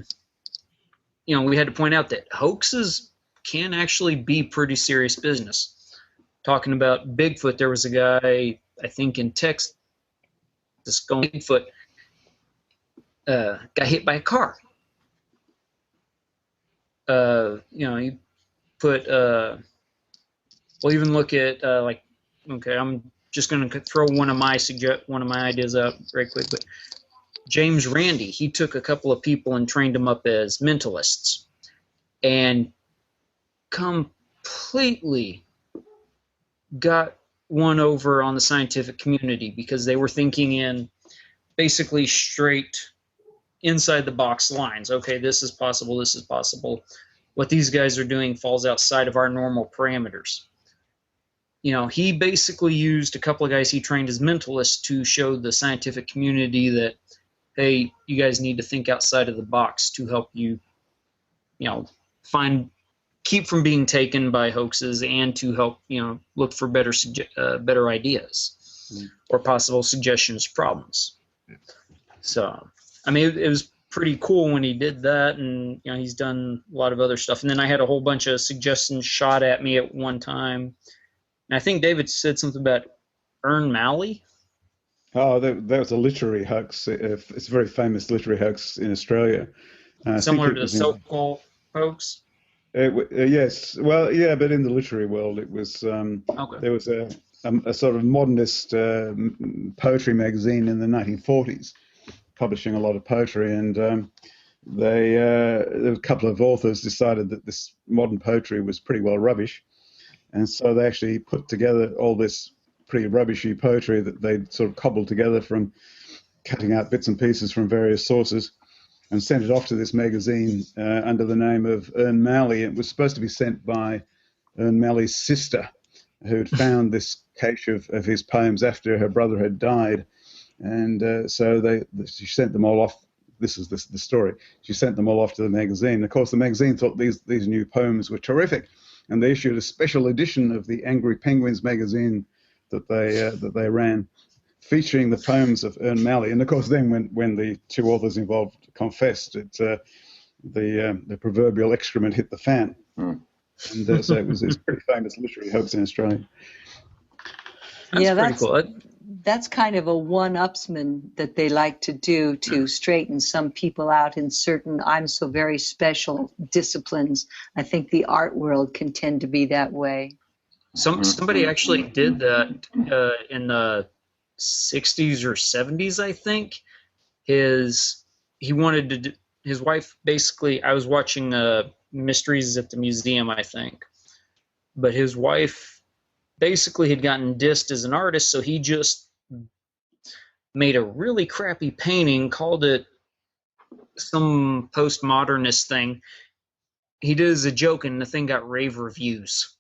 we had to point out that hoaxes can actually be pretty serious business. Talking about Bigfoot, there was a guy, I think in Texas, going Bigfoot, got hit by a car. He put, well, even look at okay, I'm just going to throw one of my ideas out very quick. But James Randi, he took a couple of people and trained them up as mentalists, and completely got one over on the scientific community because they were thinking in basically straight inside the box lines. Okay, this is possible. This is possible. What these guys are doing falls outside of our normal parameters. He basically used a couple of guys he trained as mentalists to show the scientific community that, hey, you guys need to think outside of the box to help you, keep from being taken by hoaxes and to help, look for better ideas or possible suggestions, problems. So, I mean, it was pretty cool when he did that, and he's done a lot of other stuff. And then I had a whole bunch of suggestions shot at me at one time. And I think David said something about Ern Malley. Oh, that was a literary hoax. It's a very famous literary hoax in Australia. Similar to the Sokal Hoax? Yes. Well, yeah, but in the literary world, it was Okay. There was a sort of modernist poetry magazine in the 1940s, publishing a lot of poetry, and there were a couple of authors decided that this modern poetry was pretty well rubbish. And so they actually put together all this pretty rubbishy poetry that they'd sort of cobbled together from cutting out bits and pieces from various sources and sent it off to this magazine under the name of Ern Malley. It was supposed to be sent by Ern Malley's sister, who'd found this cache of his poems after her brother had died. And so she sent them all off. This is the story. She sent them all off to the magazine. Of course, the magazine thought these new poems were terrific, and they issued a special edition of the Angry Penguins magazine that they ran, featuring the poems of Ern Malley. And of course, then when the two authors involved confessed, the proverbial excrement hit the fan. And so it's a pretty famous literary hoax in Australia. That's pretty cool. That's kind of a one-upsman that they like to do to straighten some people out in certain I'm so very special disciplines. I think the art world can tend to be that way. Somebody actually did that in the 60s or 70s, I think. His wife basically, I was watching Mysteries at the Museum, I think. But his wife basically had gotten dissed as an artist, so he just made a really crappy painting, called it some postmodernist thing. He did it as a joke, and the thing got rave reviews.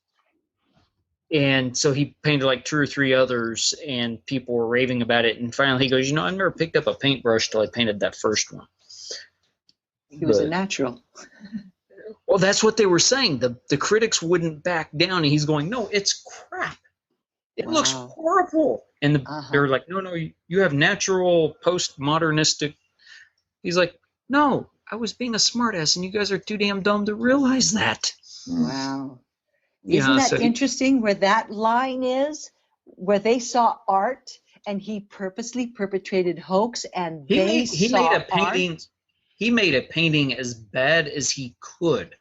And so he painted like 2 or 3 others, and people were raving about it. And finally he goes, I never picked up a paintbrush till I painted that first one. He was a natural. Well, that's what they were saying. The critics wouldn't back down, and he's going, no, it's crap. It looks horrible. And they're like, no, you have natural postmodernistic. He's like, no, I was being a smartass, and you guys are too damn dumb to realize that. Wow. Isn't that interesting where that line is, where they saw art and he purposely perpetrated hoax and he made a painting. Art? He made a painting as bad as he could,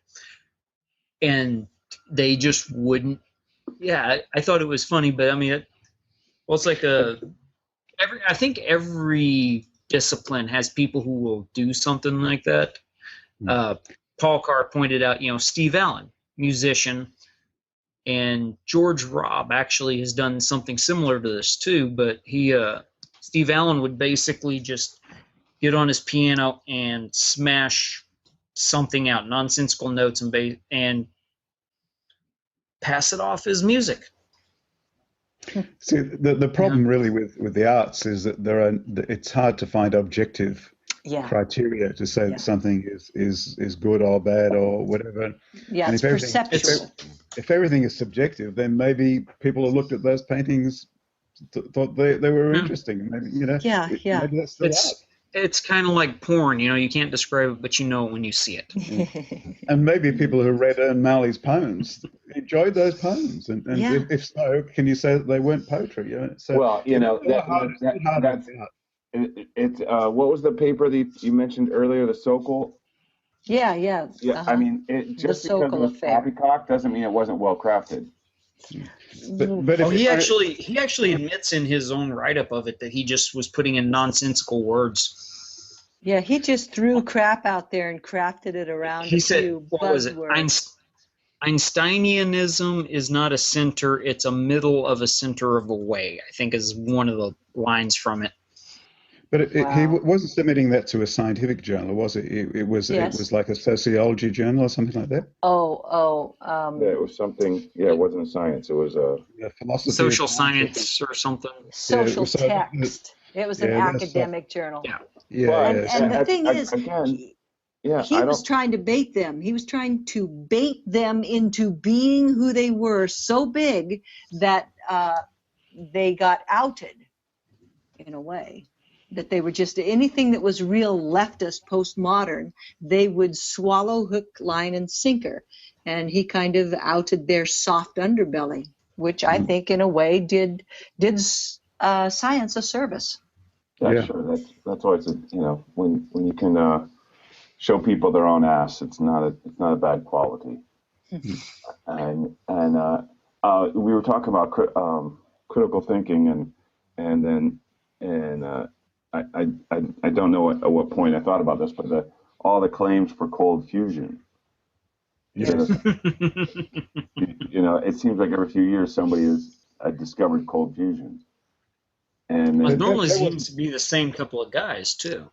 and they just wouldn't. Yeah, I thought it was funny, but I mean, it's like I think every discipline has people who will do something like that. Paul Carr pointed out, Steve Allen, musician. And George Robb actually has done something similar to this too, but Steve Allen would basically just get on his piano and smash something out, nonsensical notes, and pass it off as music. See, the problem really with the arts is that it's hard to find objective criteria to say that something is good or bad or whatever. Yeah, and it's perceptual. If everything is subjective, then maybe people who looked at those paintings thought they were interesting. Maybe, maybe that's the art. It's kind of like porn, you can't describe it, but you know it when you see it. And maybe people who read Ern Malley's poems enjoyed those poems, and if so, can you say that they weren't poetry? So, well, that's what was the paper that you mentioned earlier, the Sokal? Yeah. Yeah, I mean, just because it was poppycock doesn't mean it wasn't well crafted. But he actually admits in his own write-up of it that he just was putting in nonsensical words. Yeah, he just threw crap out there and crafted it around. He said, "What was it? Einsteinianism is not a center; it's a middle of a center of a way." I think is one of the lines from it. But he wasn't submitting that to a scientific journal, was it? It was like a sociology journal or something like that. Yeah, it was something. Yeah, it wasn't a science. It was a philosophy, social science or something. Social text. It was an academic journal. Yeah. And the thing is, he was trying to bait them. He was trying to bait them into being who they were so big that they got outed in a way. That they were just anything that was real leftist, postmodern, they would swallow hook, line, and sinker. And he kind of outed their soft underbelly, which I think in a way did science a service. Sure. That's always when you can show people their own ass, it's not a bad quality. and we were talking about critical thinking and I don't know at what point I thought about this, but all the claims for cold fusion. Yes. It seems like every few years somebody has discovered cold fusion. And it normally seems to be the same couple of guys too.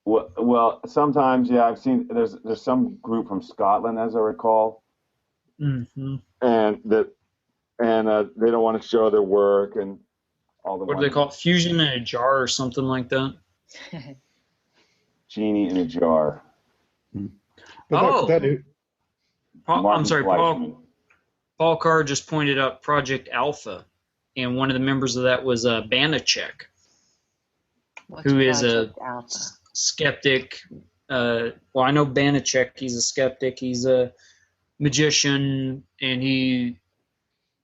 Well, sometimes, I've seen there's some group from Scotland, as I recall, and they don't want to show their work and. What do they call it? Fusion in a jar or something like that? Genie in a jar. I'm sorry, Paul Carr just pointed out Project Alpha, and one of the members of that was Banachek, who is a skeptic. I know Banachek. He's a skeptic. He's a magician, and he...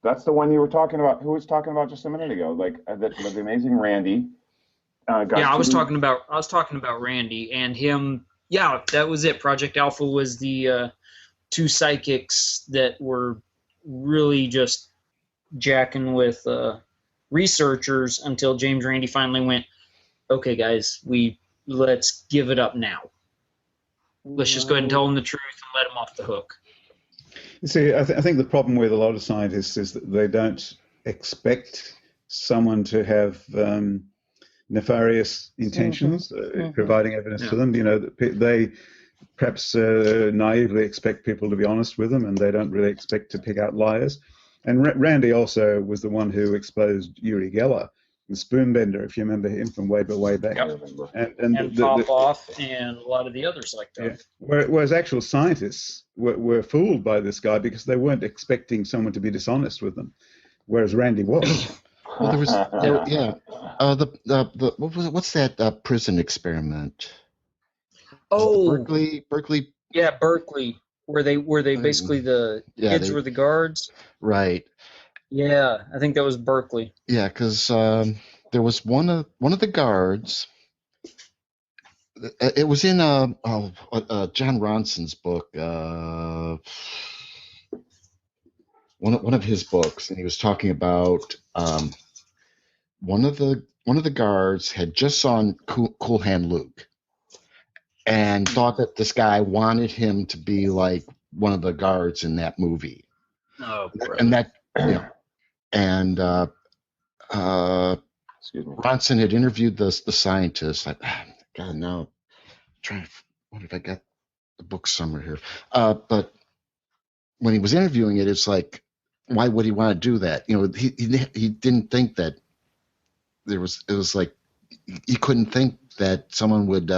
That's the one you were talking about. Who was talking about just a minute ago? Like the amazing Randi. I was talking about Randi and him. Yeah, that was it. Project Alpha was the 2 psychics that were really just jacking with researchers until James Randi finally went, "Okay, guys, let's give it up now. Let's just go ahead and tell them the truth and let them off the hook." You see, I think the problem with a lot of scientists is that they don't expect someone to have nefarious intentions, providing evidence to them. They perhaps naively expect people to be honest with them, and they don't really expect to pick out liars. And Randi also was the one who exposed Uri Geller, the spoonbender, if you remember him from way back. Yep. And Popoff and a lot of the others like that. Yeah. Whereas actual scientists were fooled by this guy because they weren't expecting someone to be dishonest with them, whereas Randi was. Well, there was, yeah. What's that prison experiment? Oh, Berkeley. Yeah, Berkeley, where they basically the kids were the guards. Right. Yeah, I think that was Berkeley. Yeah, because there was one of the guards. It was in John Ronson's book, one of his books, and he was talking about one of the guards had just saw Cool Hand Luke, and thought that this guy wanted him to be like one of the guards in that movie. Oh, and that and Excuse me. Ronson had interviewed the scientist. God, now trying to wonder if I got the book somewhere here. But when he was interviewing it, it's like, why would he want to do that? You know, he didn't think that it was like, he couldn't think that someone would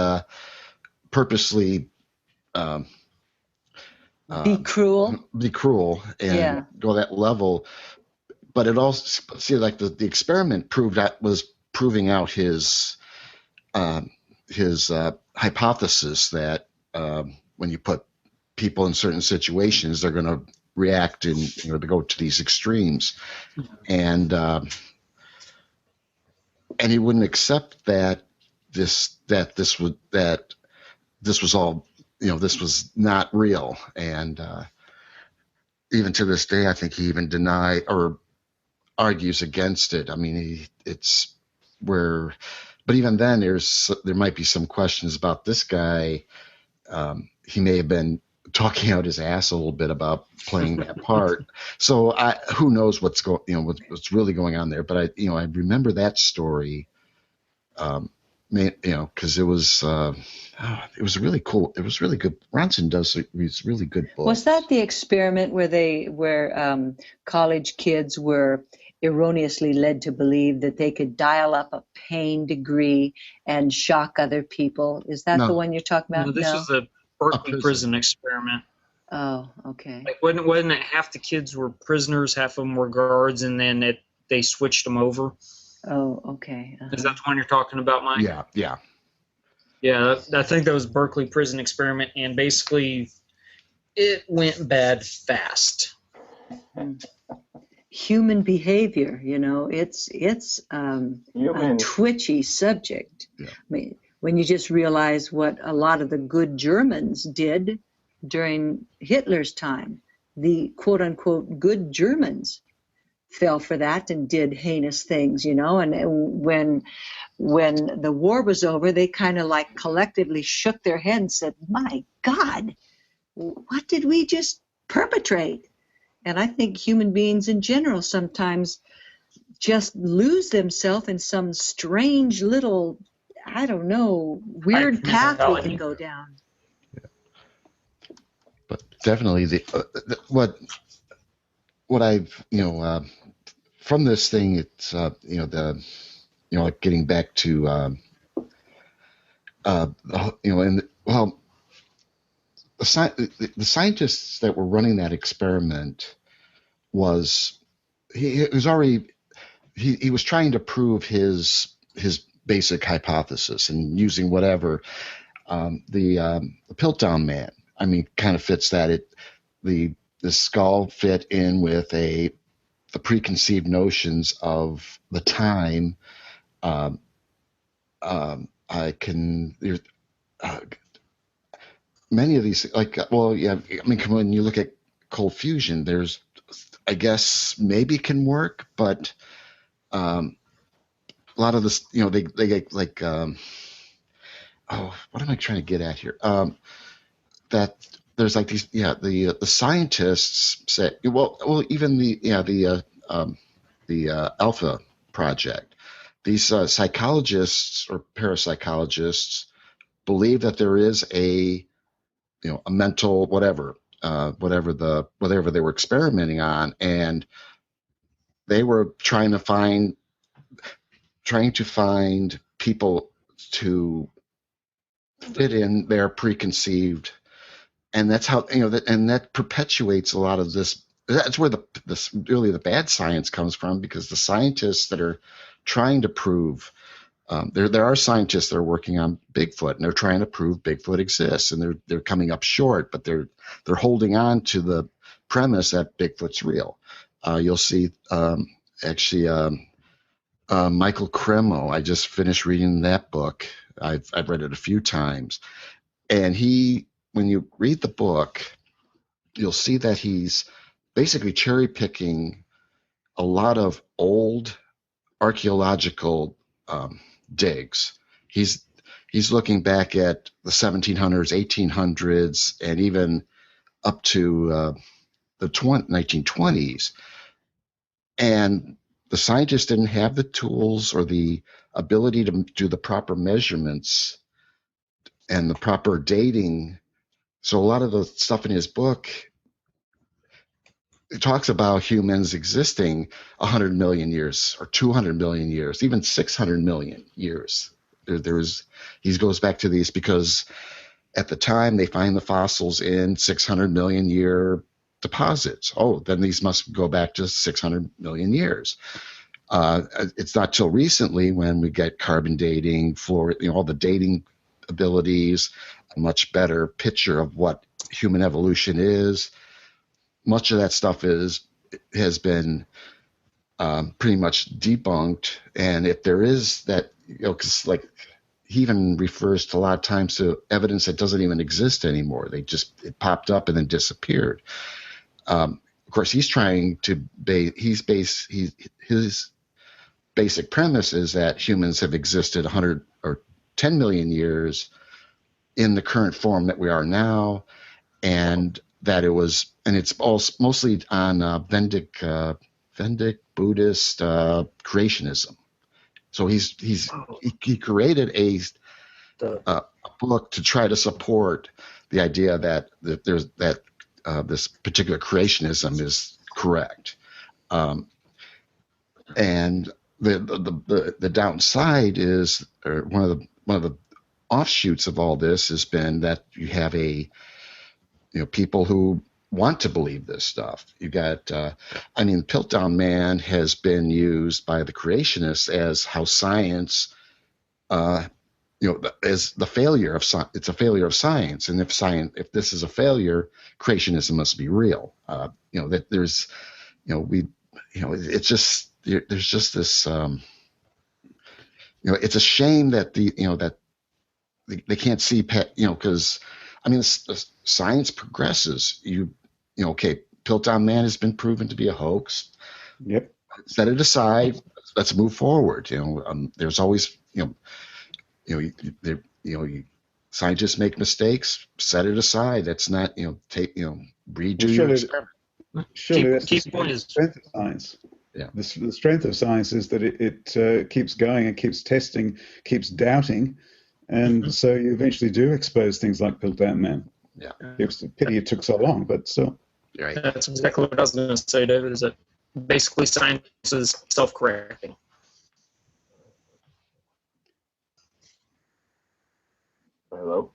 purposely be cruel and go that level. But it also, see, like the experiment was proving out his hypothesis that when you put people in certain situations, they're going to react and to go to these extremes, and he wouldn't accept that this was all, this was not real, and even to this day, I think he even denies or argues against it. I mean, but even then, there might be some questions about this guy. He may have been talking out his ass a little bit about playing that part. So who knows what's really going on there? But I remember that story, because it was really cool. It was really good. Ronson does these really good books. Was that the experiment where college kids were erroneously led to believe that they could dial up a pain degree and shock other people? Is that the one you're talking about? No, this was the Berkeley prison experiment. Oh, okay. Like, wasn't it half the kids were prisoners, half of them were guards, and then they switched them over? Oh, okay. Is that the one you're talking about, Mike? Yeah. Yeah, I think that was Berkeley prison experiment, and basically it went bad fast. Human behavior, it's a twitchy subject. Yeah. I mean, when you just realize what a lot of the good Germans did during Hitler's time, the quote unquote good Germans fell for that and did heinous things, and when the war was over, they kind of like collectively shook their head and said, my God, what did we just perpetrate? And I think human beings in general sometimes just lose themselves in some strange little, I don't know, weird path we can go down. Yeah. But definitely what I've, from this thing, it's, like getting back to, the scientists that were running that experiment he was trying to prove his basic hypothesis and using whatever the Piltdown Man. I mean, kind of fits that. The skull fit in with the preconceived notions of the time. Many of these, when you look at cold fusion, there's, I guess, maybe can work, but a lot of this, they get like, what am I trying to get at here? That there's like these, the scientists say, even the Alpha Project, these psychologists or parapsychologists believe that there is a mental whatever they were experimenting on, and they were trying to find people to fit in their preconceived, and that's how that perpetuates a lot of this. That's where really the bad science comes from, because the scientists that are trying to prove there are scientists that are working on Bigfoot, and they're trying to prove Bigfoot exists, and they're coming up short, but they're holding on to the premise that Bigfoot's real. You'll see Michael Cremo. I just finished reading that book. I've read it a few times, and when you read the book, you'll see that he's basically cherry picking a lot of old archaeological digs. He's looking back at the 1700s, 1800s, and even up to the 1920s. And the scientists didn't have the tools or the ability to do the proper measurements and the proper dating. So a lot of the stuff in his book, it talks about humans existing 100 million years or 200 million years, even 600 million years. He goes back to these because at the time they find the fossils in 600 million year deposits. Oh, then these must go back to 600 million years. It's not till recently when we get carbon dating, all the dating abilities, a much better picture of what human evolution is. Much of that stuff has been pretty much debunked, and if there is that, because like he even refers to a lot of times to evidence that doesn't even exist anymore. It popped up and then disappeared. Of course, he's trying to his basic premise is that humans have existed 100 or 10 million years in the current form that we are now, and that it's all mostly on Vendic Buddhist creationism. So he created a book to try to support the idea that this particular creationism is correct, and the downside is, or one of the offshoots of all this has been that you have people who want to believe this stuff. You got, Piltdown Man has been used by the creationists as how science, as the failure of science. It's a failure of science, and if this is a failure, creationism must be real. That there's, it's just there's just this. It's a shame that that they can't see, because science progresses. Okay, Piltdown Man has been proven to be a hoax. Yep. Set it aside. Let's move forward. There's always, scientists make mistakes. Set it aside. That's not, redo your experiment. Surely that's the strength of science. Yeah. The strength of science is that it keeps going and keeps testing, keeps doubting, and so you eventually do expose things like Piltdown Man. Yeah. It's a pity it took so long, but still. Right. That's exactly what I was going to say, David, is that basically science is self-correcting. Hello?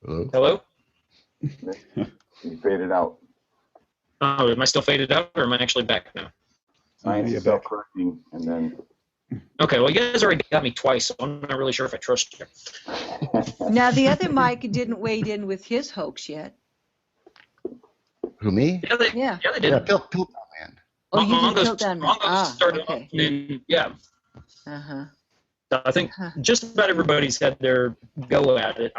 Hello? You faded out. Oh, am I still faded out, or am I actually back now? Science is self-correcting, and then... Okay, well, you guys already got me twice, so I'm not really sure if I trust you. Now, the other Mike didn't wade in with his hoax yet. Who, me? Yeah, they did. Yeah, Piltdown Man. Oh, you did Mongo Piltdown Man. started Okay. off, yeah. Uh-huh. So I think just about everybody's had their go at it.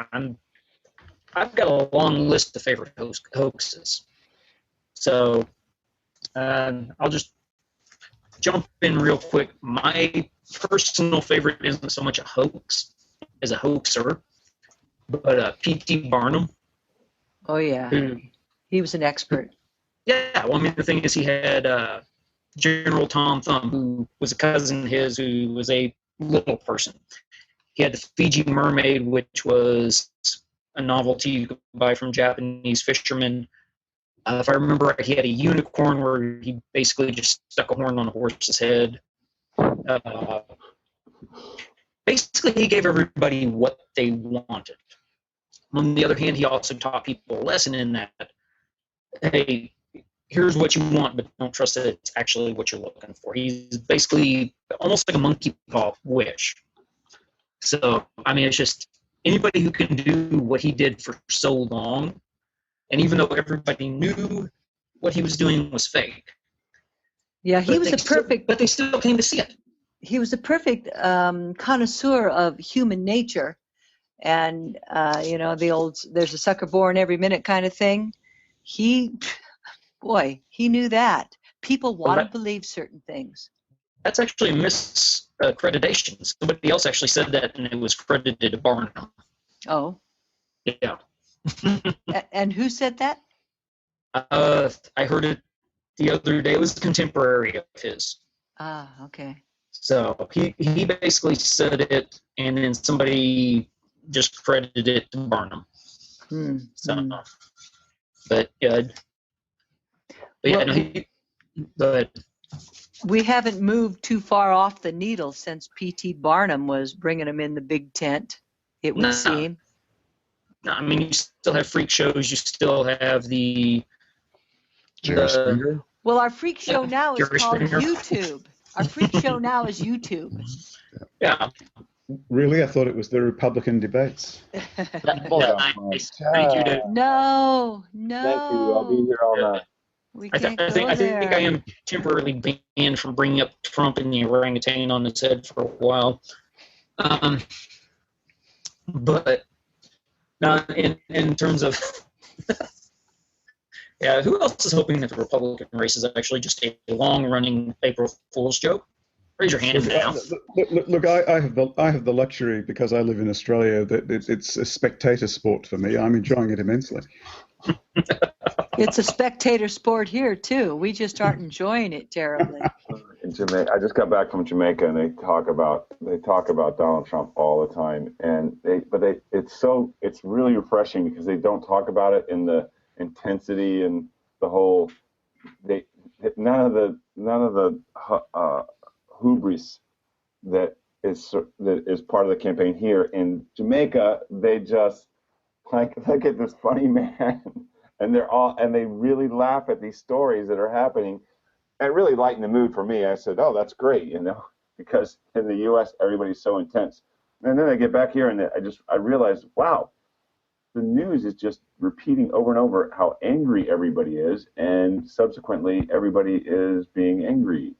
I've got a long list of favorite hoaxes. So I'll just jump in real quick. My personal favorite isn't so much a hoax as a hoaxer, but P.T. Barnum. Oh, yeah. He was an expert. Yeah, well, the thing is, he had General Tom Thumb, who was a cousin of his, who was a little person. He had the Fiji mermaid, which was a novelty you could buy from Japanese fishermen. If I remember right, he had a unicorn where he basically just stuck a horn on a horse's head. Basically, he gave everybody what they wanted. On the other hand, he also taught people a lesson in that, hey, here's what you want, but don't trust that it's actually what you're looking for. He's basically almost like a monkey paw wish. So, I mean, it's just anybody who can do what he did for so long, and even though everybody knew what he was doing was fake. Yeah, he was a perfect. But they still came to see it. He was a perfect connoisseur of human nature, and the old "there's a sucker born every minute" kind of thing. He knew that people want to believe certain things. That's actually a miscreditation. Somebody else actually said that, and it was credited to Barnum. Oh. Yeah. And who said that? I heard it the other day. It was a contemporary of his. Ah, okay. So he basically said it, and then somebody just credited it to Barnum. But yeah, but we haven't moved too far off the needle since P.T. Barnum was bringing them in the big tent, it would seem. No, I mean, you still have freak shows. You still have the well, our freak show now is called YouTube. Our freak show now is YouTube. Yeah. Really? I thought it was the Republican debates. No. Thank you, I'll be here all night. I think I am temporarily banned from bringing up Trump and the orangutan on his head for a while. But in terms of yeah, who else is hoping that the Republican race is actually just a long-running April Fool's joke? Raise your hand now. Look, I have the luxury, because I live in Australia, that it's a spectator sport for me. I'm enjoying it immensely. It's a spectator sport here too. We just aren't enjoying it terribly. In Jamaica, I just got back from Jamaica, and they talk about Donald Trump all the time, and it's really refreshing because they don't talk about it in the intensity and the whole. None of the hubris that is part of the campaign here in Jamaica. They just look at this funny man, and they really laugh at these stories that are happening, and really lighten the mood for me. I said, "Oh, that's great," because in the U.S. everybody's so intense, and then I get back here and I realize, wow, the news is just repeating over and over how angry everybody is, and subsequently everybody is being angry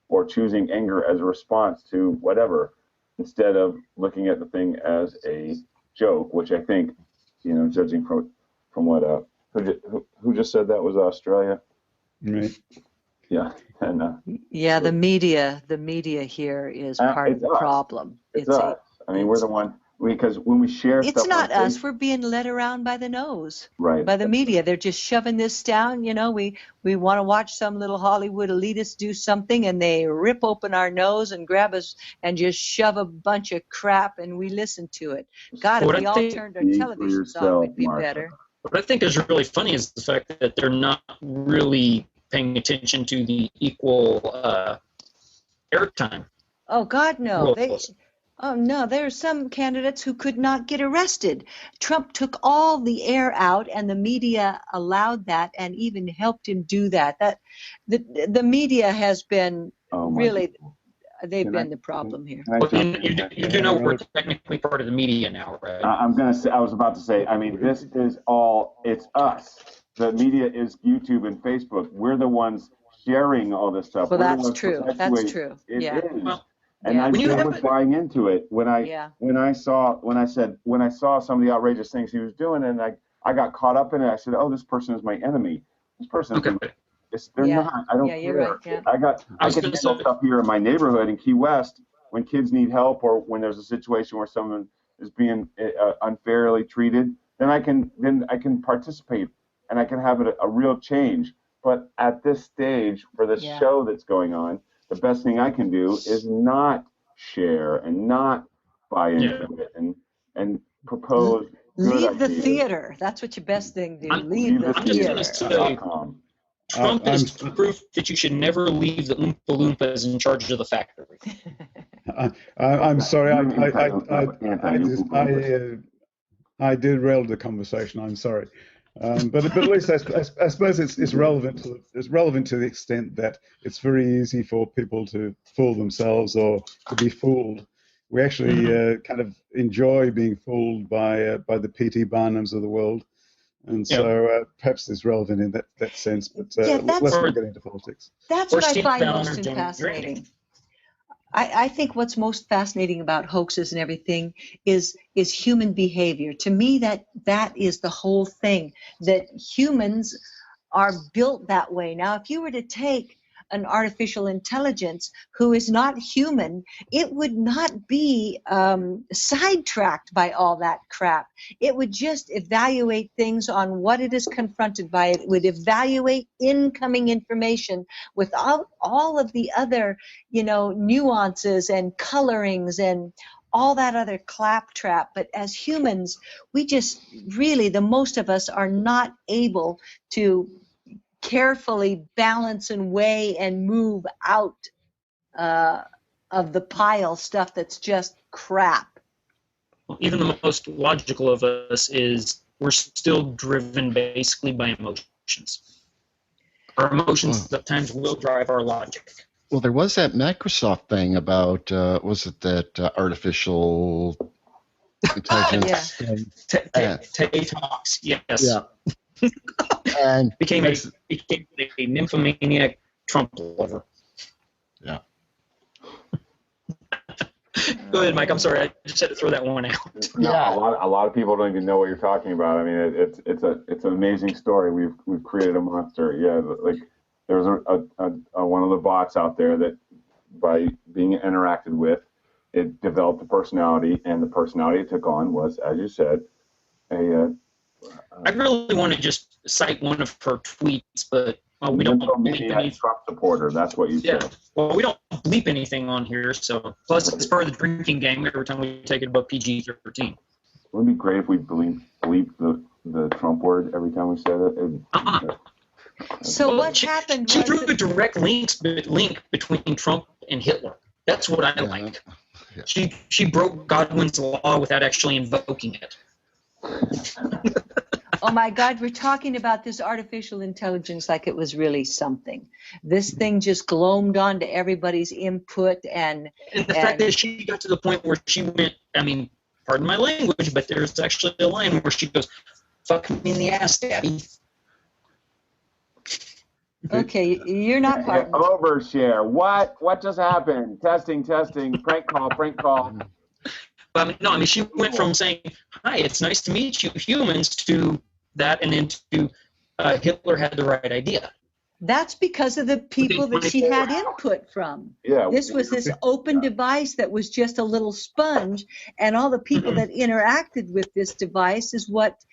or choosing anger as a response to whatever, instead of looking at the thing as a joke, which I think, judging from what who just said that was Australia. Right. Yeah. And the media here is part of the problem. It's us. I mean, we're the one, because when we share stuff, it's not us. We're being led around by the nose, right? By the media. They're just shoving this down. We want to watch some little Hollywood elitist do something, and they rip open our nose and grab us and just shove a bunch of crap, and we listen to it. God, if we all turned our televisions on, we'd be better. What I think is really funny is the fact that they're not really paying attention to the equal airtime. Oh God, no! There are some candidates who could not get arrested. Trump took all the air out, and the media allowed that, and even helped him do that. The media has been really. They've been the problem here. You do know we're technically part of the media now, right? I was about to say, I mean, this is it's us. The media is YouTube and Facebook. We're the ones sharing all this stuff. Well, that's true. That's true. It is. Well, and I was buying into it when I saw some of the outrageous things he was doing, and I got caught up in it. I said, "Oh, this person is my enemy. This person they're not. I don't care." You're right, yeah. I get handle stuff here in my neighborhood in Key West when kids need help, or when there's a situation where someone is being unfairly treated. Then I can participate, and I can have a real change. But at this stage, for this show that's going on, the best thing I can do is not share and not buy into it and propose Leave the idea. theater. That's what your best thing do. I'm Leave the just going to theater. say, Trump is proof that you should never leave the Oompa Loompas in charge of the factory. I'm sorry. I derailed the conversation. I'm sorry, but at least I suppose it's relevant to the extent that it's very easy for people to fool themselves or to be fooled. We actually kind of enjoy being fooled by the P.T. Barnums of the world, and so perhaps it's relevant in that sense. But let's not get into politics. That's what I find most fascinating. I think what's most fascinating about hoaxes and everything is human behavior. To me, that is the whole thing, that humans are built that way. Now, if you were to take an artificial intelligence who is not human, it would not be sidetracked by all that crap. It would just evaluate things on what it is confronted by. It would evaluate incoming information without all of the other, nuances and colorings and all that other claptrap. But as humans, we just really, the most of us are not able to carefully balance and weigh and move out of the pile stuff that's just crap. Even the most logical of us we're still driven basically by emotions. Our emotions sometimes will drive our logic. Well, there was that Microsoft thing about, was it that artificial intelligence thing? TikToks, yes. Yeah. And became a nymphomaniac Trump lover. Yeah. Go ahead, Mike. I'm sorry. I just had to throw that one out. No, a lot of people don't even know what you're talking about. I mean, it's an amazing story. We've created a monster. Yeah, like there's a one of the bots out there that, by being interacted with, it developed a personality, and the personality it took on was, as you said, I really want to just cite one of her tweets, but we don't bleep anything. Trump supporter. That's what you said. Well, we don't bleep anything on here, so plus it's part of the drinking game every time we take it above PG-13. Wouldn't it be great if we bleep the Trump word every time we said it? So what happened? She drew a direct link between Trump and Hitler. That's what I like. Yeah. She broke Godwin's law without actually invoking it. Oh my God, we're talking about this artificial intelligence like it was really something. This thing just glommed onto everybody's input and the fact that she got to the point where she went, I mean, pardon my language, but there's actually a line where she goes, "Fuck me in the ass, daddy." Okay, you're not part. Overshare. What just happened? Testing. Prank call. She went from saying, "Hi, it's nice to meet you, humans," to that, and then to Hitler had the right idea. That's because of the people that she had input from. Yeah. This was this open device that was just a little sponge, and all the people that interacted with this device is what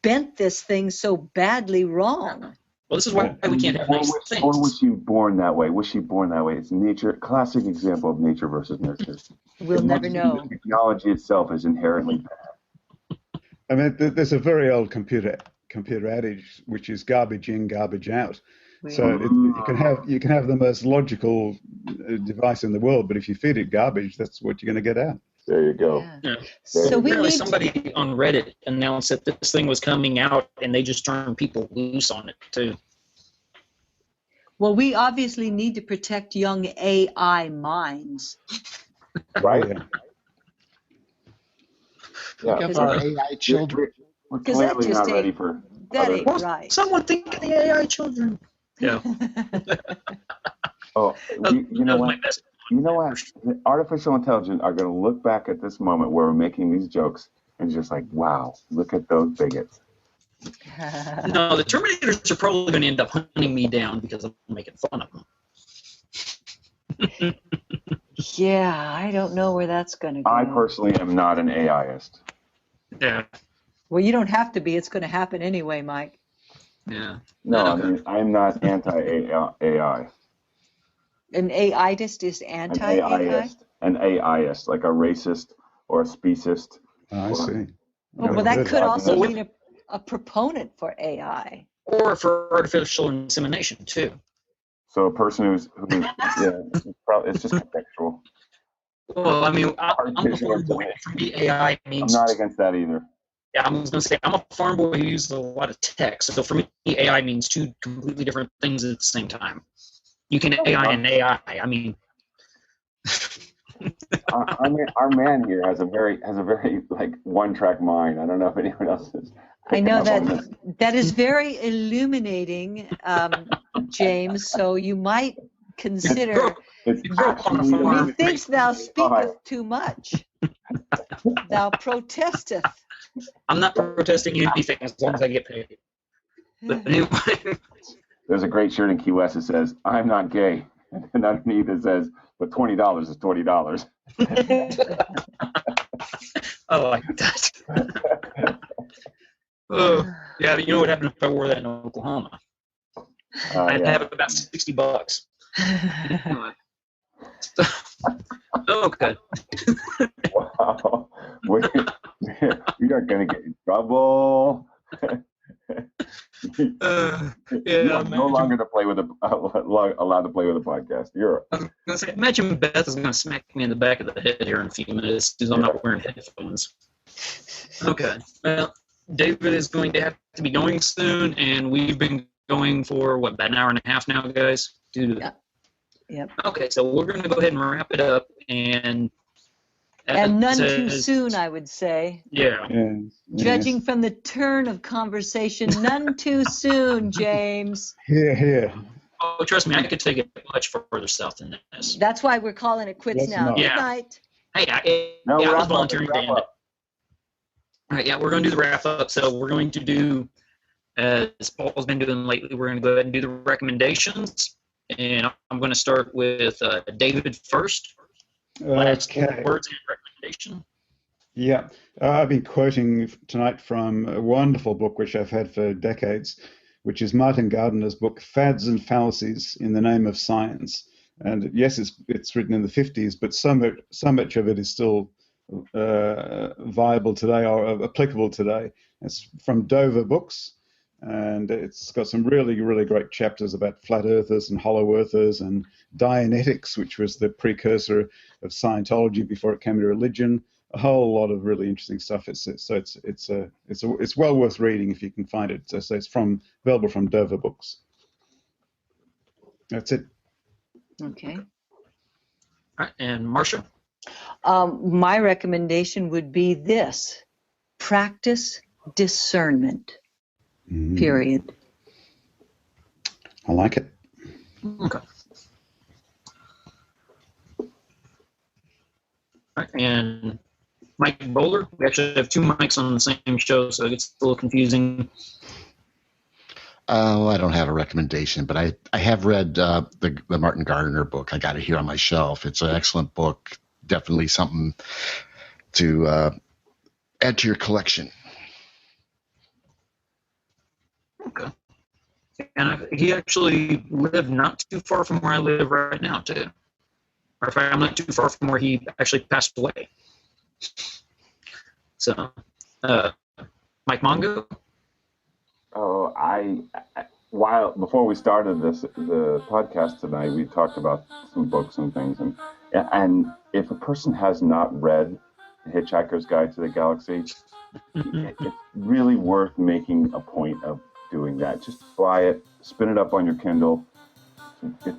bent this thing so badly wrong. Well, this is why we can't have nice things. Or was she born that way? It's nature, classic example of nature versus nurture. We'll never know. Technology itself is inherently bad. I mean, there's a very old computer adage, which is garbage in, garbage out. So you can have the most logical device in the world, but if you feed it garbage, that's what you're going to get out. There you go. Yeah. So somebody on Reddit announced that this thing was coming out, and they just turned people loose on it too. Well, we obviously need to protect young AI minds. Right. Yeah. Our AI children. We're clearly not ready for that. Ain't right. Someone think of the AI children. Yeah. You know what? The artificial intelligence are going to look back at this moment where we're making these jokes and just like, wow, look at those bigots. No, the Terminators are probably going to end up hunting me down because I'm making fun of them. Yeah, I don't know where that's going to go. I personally am not an AIist. Yeah. Well, you don't have to be. It's going to happen anyway, Mike. Yeah. No, I mean, I'm not anti-AI. An AIist is anti-AI? An AIist, like a racist or a speciest. I see. Oh, well, that could also mean a proponent for AI. Or for artificial insemination, too. So a person who's it's just contextual. Well, I mean, I'm a farm boy. For me, AI means... I'm not against that either. Yeah, I was going to say, I'm a farm boy who uses a lot of text. So for me, AI means two completely different things at the same time. You can AI and AI. I mean... our man here has a very like one-track mind. I don't know if anyone else is. I know that is very illuminating, James. So you might consider. Methinks thou speaketh too much. Thou protesteth. I'm not protesting anything as long as I get paid. But anyway. There's a great shirt in Key West that says, "I'm not gay," and underneath it says, "But $20 is $20." I like that. Oh, yeah, but you know what happened if I wore that in Oklahoma? I'd have about $60. Okay. Wow. We are going to get in trouble. You're no longer to play with allowed to play with a podcast. I was gonna say, imagine Beth is gonna smack me in the back of the head here in a few minutes because I'm not wearing headphones. Okay. Well, David is going to have to be going soon, and we've been going for about an hour and a half now, guys. Yep. Okay, so we're going to go ahead and wrap it up, and none too soon, I would say. Yeah. Judging from the turn of conversation, none too soon, James. Here. Oh, trust me, I could take it much further south than this. That's why we're calling it quits now. Good night. Hey, I was volunteering to end it. All right, we're going to do the wrap up. So we're going to do, as Paul's been doing lately, we're going to go ahead and do the recommendations. And I'm going to start with David first. Last words and recommendation. Yeah, I've been quoting tonight from a wonderful book which I've had for decades, which is Martin Gardner's book, Fads and Fallacies in the Name of Science. And yes, it's written in the 50s, but so much of it is still viable today or applicable today. It's from Dover Books, and it's got some really, really great chapters about flat earthers and hollow earthers and Dianetics, which was the precursor of Scientology before it came to religion. A whole lot of really interesting stuff. It's well worth reading if you can find it. So it's available from Dover Books. That's it. Okay. All right, and Marsha? My recommendation would be this: practice discernment. Period. I like it. Okay. All right, and Mike Bohler. We actually have two mics on the same show, so it gets a little confusing. I don't have a recommendation, but I have read the Martin Gardner book. I got it here on my shelf. It's an excellent book. Definitely something to add to your collection. Okay. And he actually lived not too far from where I live right now, too. Or if I'm not too far from where he actually passed away. So, Mike Mongo? Oh, before we started the podcast tonight, we talked about some books and things, and if a person has not read The Hitchhiker's Guide to the Galaxy, it's really worth making a point of doing that. Just buy it, spin it up on your Kindle.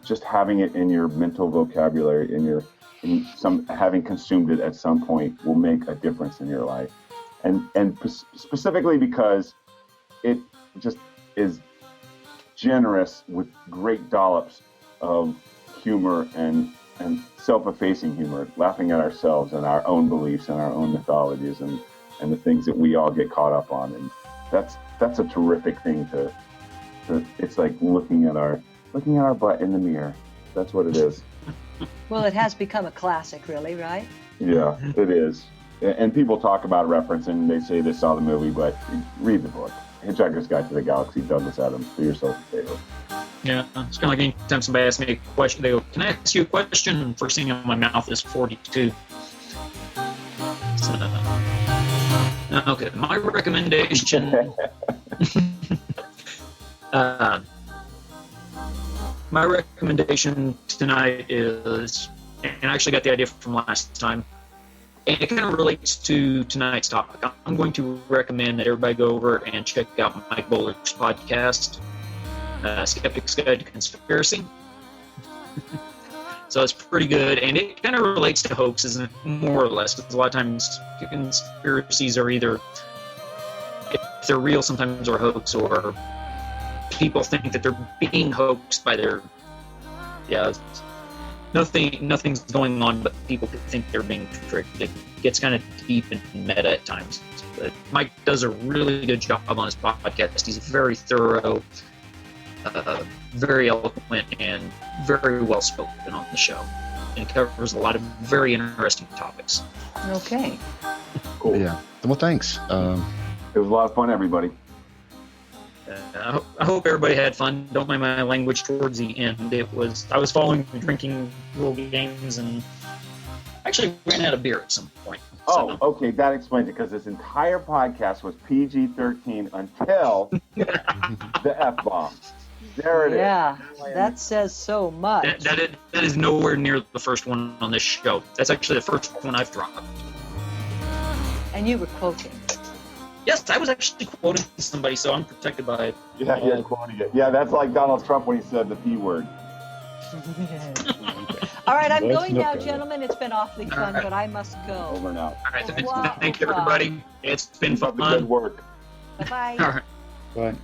Just having it in your mental vocabulary, having consumed it at some point will make a difference in your life, and specifically because it just is generous with great dollops of humor and self-effacing humor, laughing at ourselves and our own beliefs and our own mythologies and the things that we all get caught up on. And that's a terrific thing to it's like looking at our butt in the mirror. That's what it is. Well, it has become a classic, really, right? Yeah, it is. And people talk about referencing, they say they saw the movie, but read the book. Hitchhiker's Guide to the Galaxy, Douglas Adams. Do yourself a favor. Yeah, it's kind of like anytime somebody asks me a question, they go, "Can I ask you a question?" And first thing in my mouth is 42. So, Okay, my recommendation. My recommendation tonight is, and I actually got the idea from last time, and it kind of relates to tonight's topic. I'm going to recommend that everybody go over and check out Mike Bohler's podcast, Skeptic's Guide to Conspiracy. So it's pretty good, and it kind of relates to hoaxes, more or less, because a lot of times conspiracies are either, if they're real, sometimes they're a hoax, or people think that they're being hoaxed by their, nothing's going on, but people think they're being tricked. It gets kind of deep and meta at times. But Mike does a really good job on his podcast. He's very thorough, very eloquent, and very well spoken on the show. And covers a lot of very interesting topics. Okay. Cool. Yeah. Well, thanks. It was a lot of fun, everybody. I hope everybody had fun. Don't mind my language towards the end. I was following the drinking rule games and actually ran out of beer at some point. Oh, okay, that explains it, because this entire podcast was PG-13 until the F-bomb. There it is. Yeah, that says so much. That is nowhere near the first one on this show. That's actually the first one I've dropped. And you were quoting. Yes, I was actually quoting somebody, so I'm protected by it. Yeah, you're quoting it. Yeah, that's like Donald Trump when he said the P word. All right, I'm Let's going look now, at it. gentlemen. It's been awfully fun, but I must go. Over and out. All right, Wow. thank you, everybody. It's been Keep up fun. the good work. Bye-bye. All right. Bye.